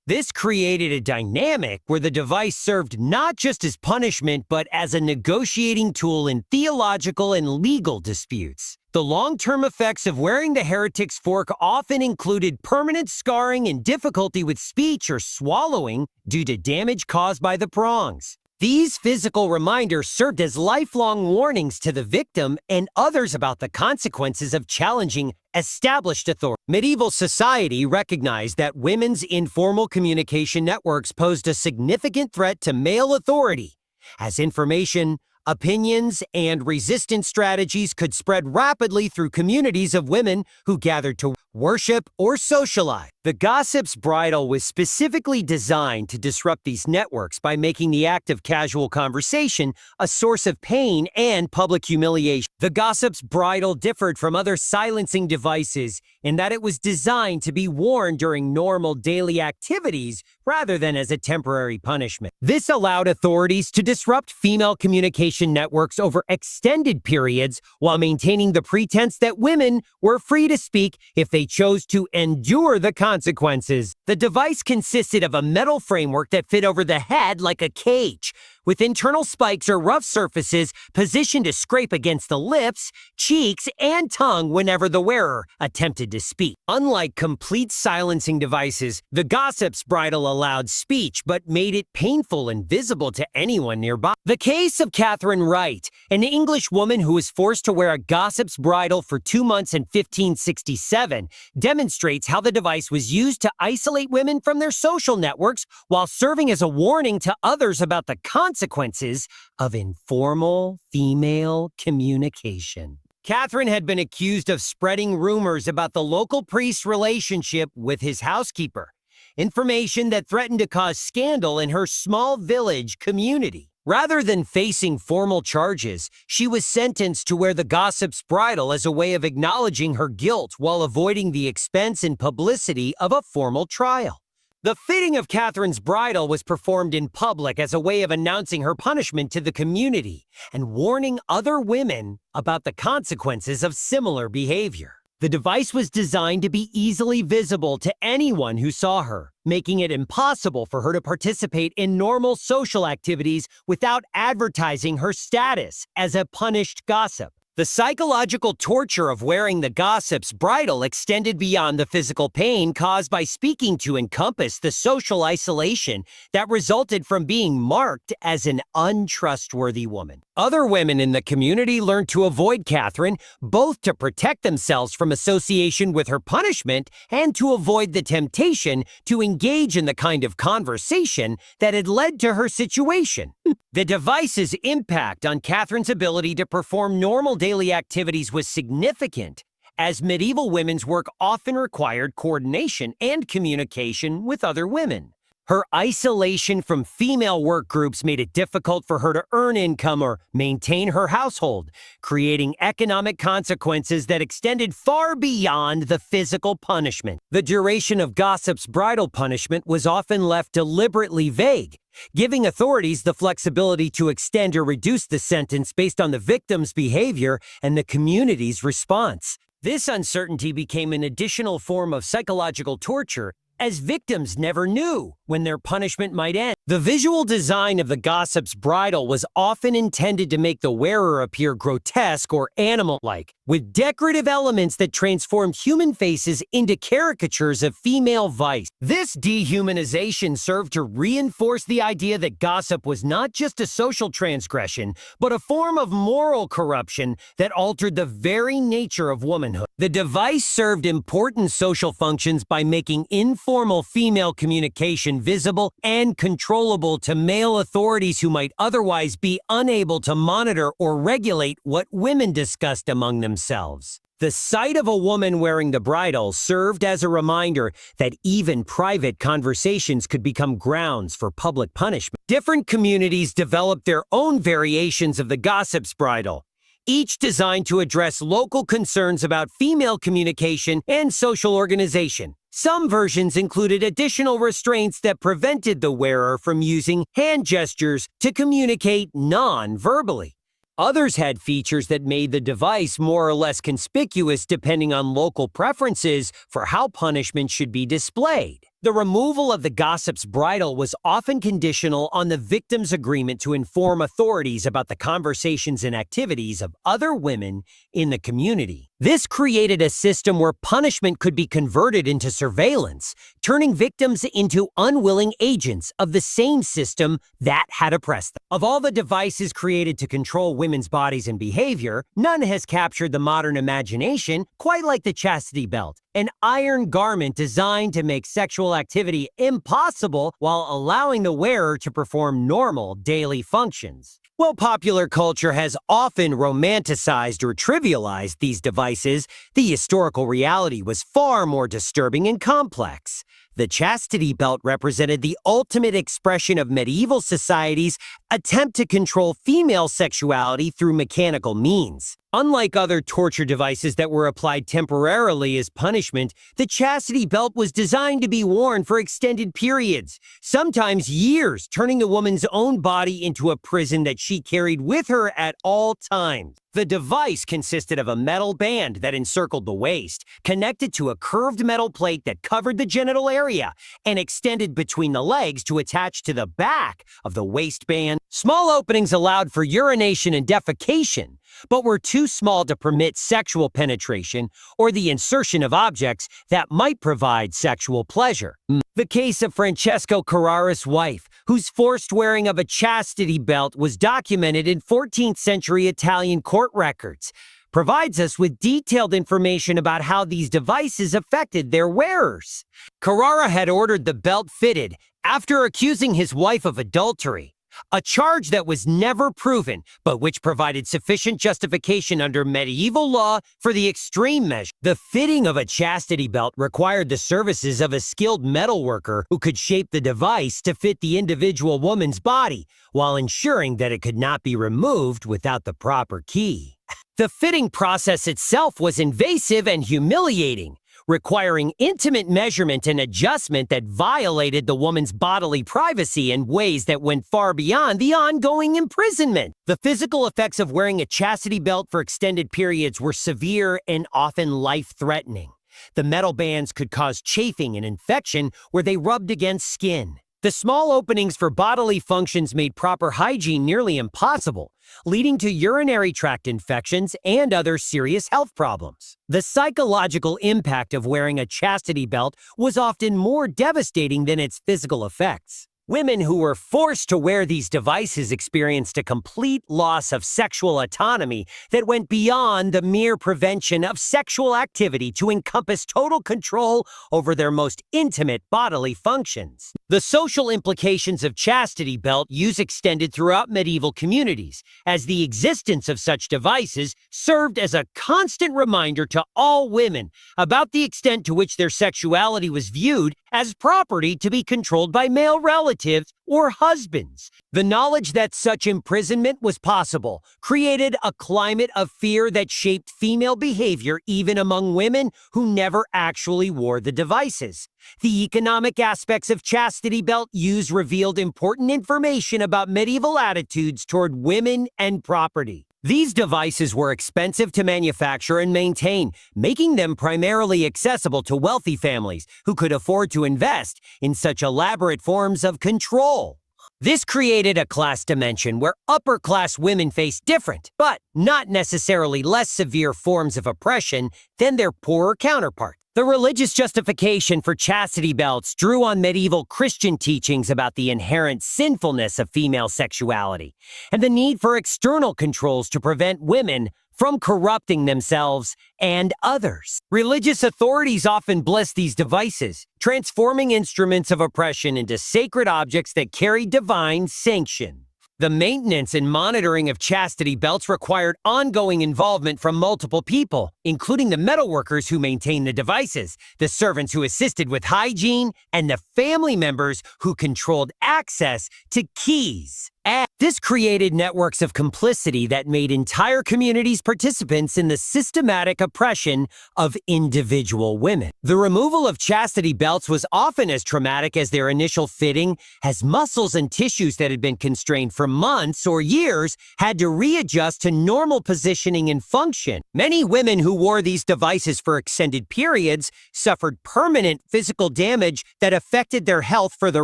This created a dynamic where the device served not just as punishment but as a negotiating tool in theological and legal disputes. The long-term effects of wearing the heretic's fork often included permanent scarring and difficulty with speech or swallowing due to damage caused by the prongs. These physical reminders served as lifelong warnings to the victim and others about the consequences of challenging established authority. Medieval society recognized that women's informal communication networks posed a significant threat to male authority, as information, opinions, and resistance strategies could spread rapidly through communities of women who gathered to worship or socialize. The gossip's bridle was specifically designed to disrupt these networks by making the act of casual conversation a source of pain and public humiliation. The gossip's bridle differed from other silencing devices in that it was designed to be worn during normal daily activities rather than as a temporary punishment. This allowed authorities to disrupt female communication networks over extended periods while maintaining the pretense that women were free to speak if they chose to endure the consequences. The device consisted of a metal framework that fit over the head like a cage, with internal spikes or rough surfaces positioned to scrape against the lips, cheeks, and tongue whenever the wearer attempted to speak. Unlike complete silencing devices, the gossip's bridle allowed speech but made it painful and visible to anyone nearby. The case of Catherine Wright, an English woman who was forced to wear a gossip's bridle for 2 months in 1567, demonstrates how the device was used to isolate women from their social networks while serving as a warning to others about the consequences of informal female communication. Catherine had been accused of spreading rumors about the local priest's relationship with his housekeeper, information that threatened to cause scandal in her small village community. Rather than facing formal charges, she was sentenced to wear the gossip's bridle as a way of acknowledging her guilt while avoiding the expense and publicity of a formal trial. The fitting of Catherine's bridle was performed in public as a way of announcing her punishment to the community and warning other women about the consequences of similar behavior. The device was designed to be easily visible to anyone who saw her, making it impossible for her to participate in normal social activities without advertising her status as a punished gossip. The psychological torture of wearing the gossip's bridle extended beyond the physical pain caused by speaking to encompass the social isolation that resulted from being marked as an untrustworthy woman. Other women in the community learned to avoid Catherine, both to protect themselves from association with her punishment and to avoid the temptation to engage in the kind of conversation that had led to her situation. The device's impact on Catherine's ability to perform normal daily activities was significant, as medieval women's work often required coordination and communication with other women. Her isolation from female work groups made it difficult for her to earn income or maintain her household, creating economic consequences that extended far beyond the physical punishment. The duration of gossip's bridal punishment was often left deliberately vague, giving authorities the flexibility to extend or reduce the sentence based on the victim's behavior and the community's response. This uncertainty became an additional form of psychological torture, as victims never knew when their punishment might end. The visual design of the gossip's bridle was often intended to make the wearer appear grotesque or animal-like, with decorative elements that transformed human faces into caricatures of female vice. This dehumanization served to reinforce the idea that gossip was not just a social transgression, but a form of moral corruption that altered the very nature of womanhood. The device served important social functions by making informal female communication visible and controllable to male authorities who might otherwise be unable to monitor or regulate what women discussed among themselves. The sight of a woman wearing the bridle served as a reminder that even private conversations could become grounds for public punishment. Different communities developed their own variations of the gossip's bridle, each designed to address local concerns about female communication and social organization. Some versions included additional restraints that prevented the wearer from using hand gestures to communicate non-verbally. Others had features that made the device more or less conspicuous depending on local preferences for how punishment should be displayed. The removal of the gossip's bridle was often conditional on the victim's agreement to inform authorities about the conversations and activities of other women in the community. This created a system where punishment could be converted into surveillance, turning victims into unwilling agents of the same system that had oppressed them. Of all the devices created to control women's bodies and behavior, none has captured the modern imagination quite like the Chastity Belt, an iron garment designed to make sexual activity impossible while allowing the wearer to perform normal daily functions. While popular culture has often romanticized or trivialized these devices, the historical reality was far more disturbing and complex. The chastity belt represented the ultimate expression of medieval society's attempt to control female sexuality through mechanical means. Unlike other torture devices that were applied temporarily as punishment, the chastity belt was designed to be worn for extended periods, sometimes years, turning the woman's own body into a prison that she carried with her at all times. The device consisted of a metal band that encircled the waist, connected to a curved metal plate that covered the genital area, and extended between the legs to attach to the back of the waistband. Small openings allowed for urination and defecation, but were too small to permit sexual penetration or the insertion of objects that might provide sexual pleasure. The case of Francesco Carrara's wife, whose forced wearing of a chastity belt was documented in 14th century Italian court records, provides us with detailed information about how these devices affected their wearers. Carrara had ordered the belt fitted after accusing his wife of adultery, a charge that was never proven, but which provided sufficient justification under medieval law for the extreme measure. The fitting of a chastity belt required the services of a skilled metalworker who could shape the device to fit the individual woman's body, while ensuring that it could not be removed without the proper key. The fitting process itself was invasive and humiliating, requiring intimate measurement and adjustment that violated the woman's bodily privacy in ways that went far beyond the ongoing imprisonment. The physical effects of wearing a chastity belt for extended periods were severe and often life-threatening. The metal bands could cause chafing and infection where they rubbed against skin. The small openings for bodily functions made proper hygiene nearly impossible, leading to urinary tract infections and other serious health problems. The psychological impact of wearing a chastity belt was often more devastating than its physical effects. Women who were forced to wear these devices experienced a complete loss of sexual autonomy that went beyond the mere prevention of sexual activity to encompass total control over their most intimate bodily functions. The social implications of chastity belt use extended throughout medieval communities, as the existence of such devices served as a constant reminder to all women about the extent to which their sexuality was viewed as property to be controlled by male relatives or husbands. The knowledge that such imprisonment was possible created a climate of fear that shaped female behavior even among women who never actually wore the devices. The economic aspects of chastity belt use revealed important information about medieval attitudes toward women and property. These devices were expensive to manufacture and maintain, making them primarily accessible to wealthy families who could afford to invest in such elaborate forms of control. This created a class dimension where upper-class women faced different, but not necessarily less severe forms of oppression than their poorer counterparts. The religious justification for chastity belts drew on medieval Christian teachings about the inherent sinfulness of female sexuality and the need for external controls to prevent women from corrupting themselves and others. Religious authorities often blessed these devices, transforming instruments of oppression into sacred objects that carried divine sanction. The maintenance and monitoring of chastity belts required ongoing involvement from multiple people, including the metalworkers who maintained the devices, the servants who assisted with hygiene, and the family members who controlled access to keys. And this created networks of complicity that made entire communities participants in the systematic oppression of individual women. The removal of chastity belts was often as traumatic as their initial fitting, as muscles and tissues that had been constrained for months or years had to readjust to normal positioning and function. Many women who wore these devices for extended periods suffered permanent physical damage that affected their health for the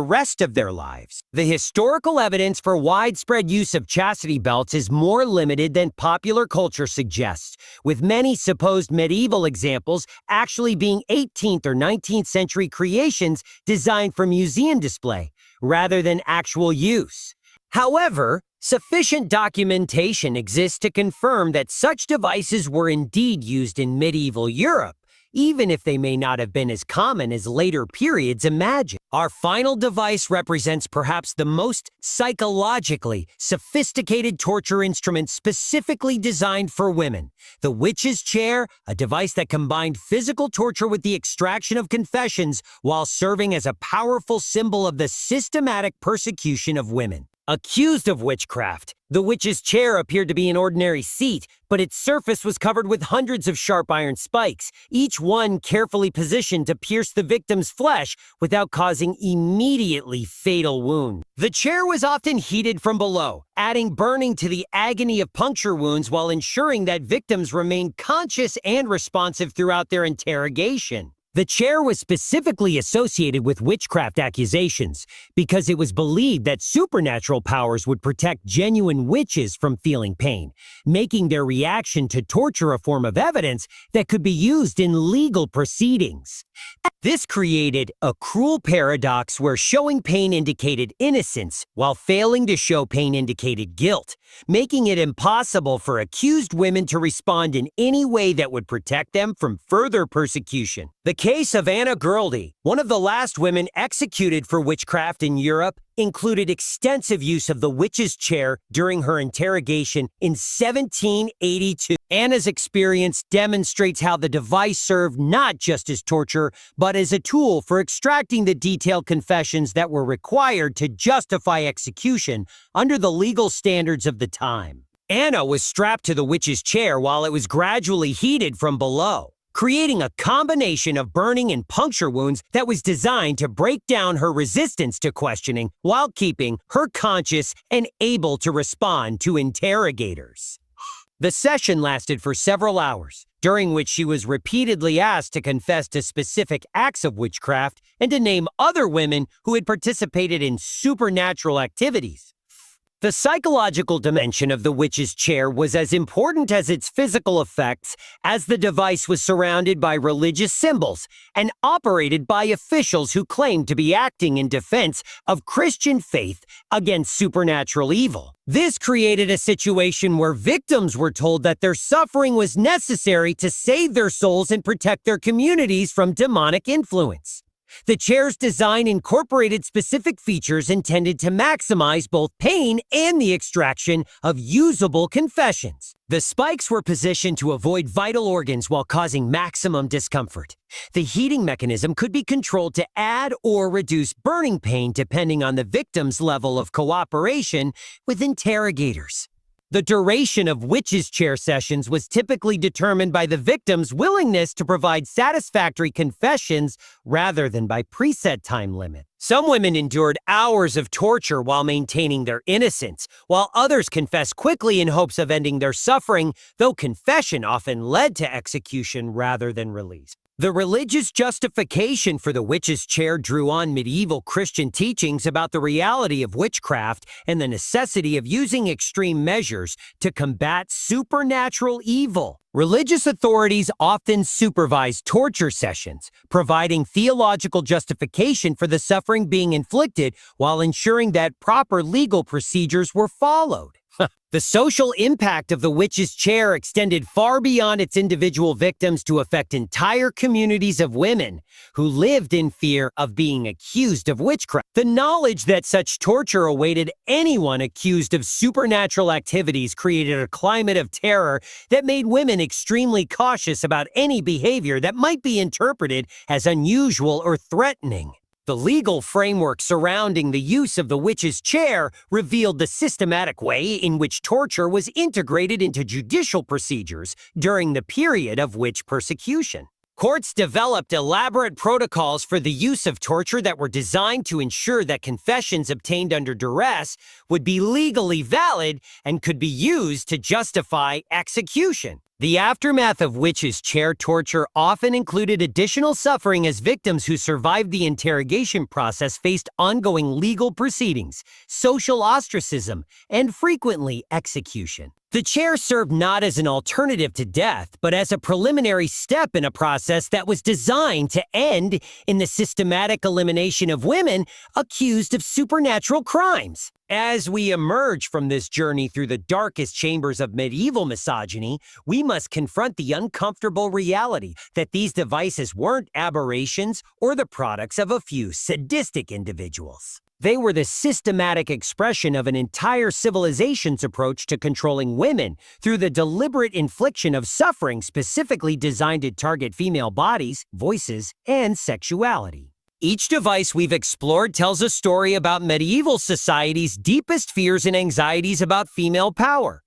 rest of their lives. The historical evidence for widespread use of chastity belts is more limited than popular culture suggests, with many supposed medieval examples actually being 18th or 19th century creations designed for museum display, rather than actual use. However, sufficient documentation exists to confirm that such devices were indeed used in medieval Europe, even if they may not have been as common as later periods imagine. Our final device represents perhaps the most psychologically sophisticated torture instrument specifically designed for women. The witch's chair, a device that combined physical torture with the extraction of confessions while serving as a powerful symbol of the systematic persecution of women. Accused of witchcraft, the witch's chair appeared to be an ordinary seat, but its surface was covered with hundreds of sharp iron spikes, each one carefully positioned to pierce the victim's flesh without causing immediately fatal wounds. The chair was often heated from below, adding burning to the agony of puncture wounds while ensuring that victims remained conscious and responsive throughout their interrogation. The chair was specifically associated with witchcraft accusations because it was believed that supernatural powers would protect genuine witches from feeling pain, making their reaction to torture a form of evidence that could be used in legal proceedings. This created a cruel paradox where showing pain indicated innocence, while failing to show pain indicated guilt, making it impossible for accused women to respond in any way that would protect them from further persecution. The case of Anna Gurldy, one of the last women executed for witchcraft in Europe, included extensive use of the witch's chair during her interrogation in 1782. Anna's experience demonstrates how the device served not just as torture, but as a tool for extracting the detailed confessions that were required to justify execution under the legal standards of the time. Anna was strapped to the witch's chair while it was gradually heated from below, creating a combination of burning and puncture wounds that was designed to break down her resistance to questioning while keeping her conscious and able to respond to interrogators. The session lasted for several hours, during which she was repeatedly asked to confess to specific acts of witchcraft and to name other women who had participated in supernatural activities. The psychological dimension of the witch's chair was as important as its physical effects, as the device was surrounded by religious symbols and operated by officials who claimed to be acting in defense of Christian faith against supernatural evil. This created a situation where victims were told that their suffering was necessary to save their souls and protect their communities from demonic influence. The chair's design incorporated specific features intended to maximize both pain and the extraction of usable confessions. The spikes were positioned to avoid vital organs while causing maximum discomfort. The heating mechanism could be controlled to add or reduce burning pain depending on the victim's level of cooperation with interrogators. The duration of witch's chair sessions was typically determined by the victim's willingness to provide satisfactory confessions rather than by preset time limit. Some women endured hours of torture while maintaining their innocence, while others confessed quickly in hopes of ending their suffering, though confession often led to execution rather than release. The religious justification for the witch's chair drew on medieval Christian teachings about the reality of witchcraft and the necessity of using extreme measures to combat supernatural evil. Religious authorities often supervised torture sessions, providing theological justification for the suffering being inflicted while ensuring that proper legal procedures were followed. The social impact of the witch's chair extended far beyond its individual victims to affect entire communities of women who lived in fear of being accused of witchcraft. The knowledge that such torture awaited anyone accused of supernatural activities created a climate of terror that made women extremely cautious about any behavior that might be interpreted as unusual or threatening. The legal framework surrounding the use of the witch's chair revealed the systematic way in which torture was integrated into judicial procedures during the period of witch persecution. Courts developed elaborate protocols for the use of torture that were designed to ensure that confessions obtained under duress would be legally valid and could be used to justify execution. The aftermath of witch's chair torture often included additional suffering as victims who survived the interrogation process faced ongoing legal proceedings, social ostracism, and frequently execution. The chair served not as an alternative to death, but as a preliminary step in a process that was designed to end in the systematic elimination of women accused of supernatural crimes. As we emerge from this journey through the darkest chambers of medieval misogyny, we must confront the uncomfortable reality that these devices weren't aberrations or the products of a few sadistic individuals. They were the systematic expression of an entire civilization's approach to controlling women through the deliberate infliction of suffering specifically designed to target female bodies, voices, and sexuality. Each device we've explored tells a story about medieval society's deepest fears and anxieties about female power.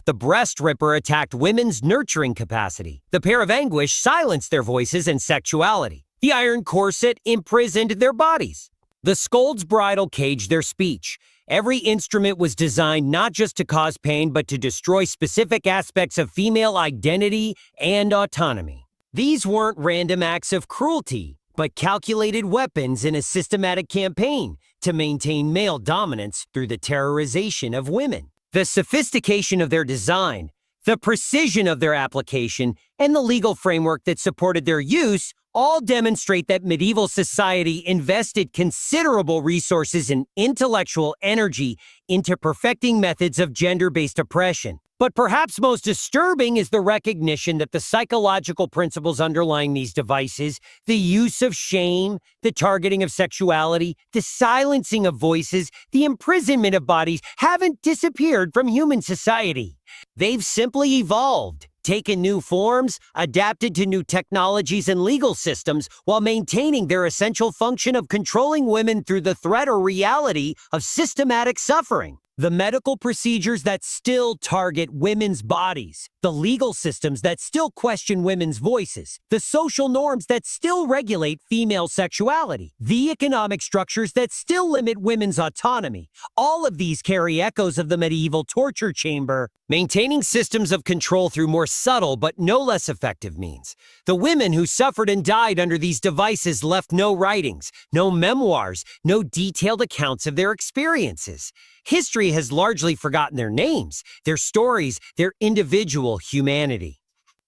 The breast ripper attacked women's nurturing capacity. The Pear of Anguish silenced their voices and sexuality. The iron corset imprisoned their bodies. The Scold's bridle caged their speech. Every instrument was designed not just to cause pain, but to destroy specific aspects of female identity and autonomy. These weren't random acts of cruelty, but calculated weapons in a systematic campaign to maintain male dominance through the terrorization of women. The sophistication of their design, the precision of their application, and the legal framework that supported their use all demonstrate that medieval society invested considerable resources and intellectual energy into perfecting methods of gender-based oppression. But perhaps most disturbing is the recognition that the psychological principles underlying these devices, the use of shame, the targeting of sexuality, the silencing of voices, the imprisonment of bodies, haven't disappeared from human society. They've simply evolved, taken new forms, adapted to new technologies and legal systems, while maintaining their essential function of controlling women through the threat or reality of systematic suffering. The medical procedures that still target women's bodies, the legal systems that still question women's voices, the social norms that still regulate female sexuality, the economic structures that still limit women's autonomy, all of these carry echoes of the medieval torture chamber, maintaining systems of control through more subtle but no less effective means. The women who suffered and died under these devices left no writings, no memoirs, no detailed accounts of their experiences. History has largely forgotten their names, their stories, their individual humanity.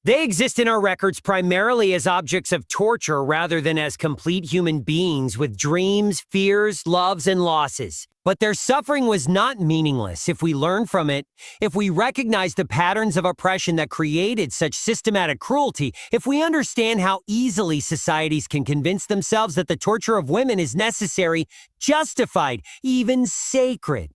They exist in our records primarily as objects of torture rather than as complete human beings with dreams, fears, loves, and losses. But their suffering was not meaningless if we learn from it, if we recognize the patterns of oppression that created such systematic cruelty, if we understand how easily societies can convince themselves that the torture of women is necessary, justified, even sacred.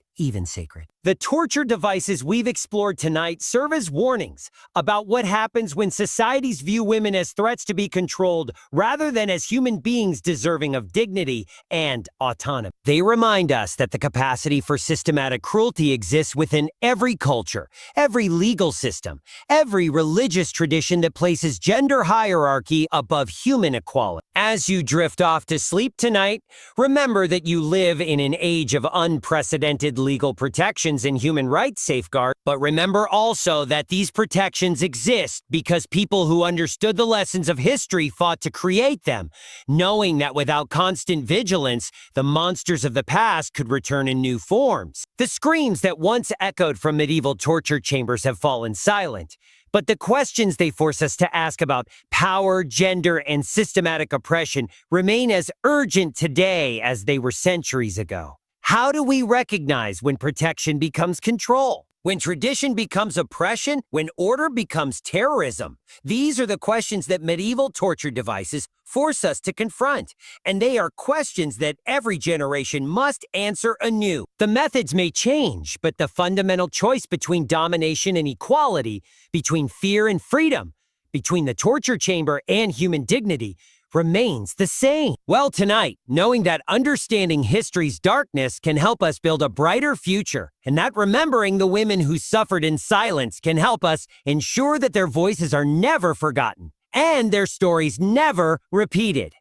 The torture devices we've explored tonight serve as warnings about what happens when societies view women as threats to be controlled rather than as human beings deserving of dignity and autonomy. They remind us that the capacity for systematic cruelty exists within every culture, every legal system, every religious tradition that places gender hierarchy above human equality. As you drift off to sleep tonight, remember that you live in an age of unprecedented legal protections and human rights safeguards, but remember also that these protections exist because people who understood the lessons of history fought to create them, knowing that without constant vigilance, the monsters of the past could return in new forms. The screams that once echoed from medieval torture chambers have fallen silent, but the questions they force us to ask about power, gender, and systematic oppression remain as urgent today as they were centuries ago. How do we recognize when protection becomes control? When tradition becomes oppression, when order becomes terrorism, these are the questions that medieval torture devices force us to confront, and they are questions that every generation must answer anew. The methods may change, but the fundamental choice between domination and equality, between fear and freedom, between the torture chamber and human dignity, remains the same. Well, tonight, knowing that understanding history's darkness can help us build a brighter future, and that remembering the women who suffered in silence can help us ensure that their voices are never forgotten and their stories never repeated.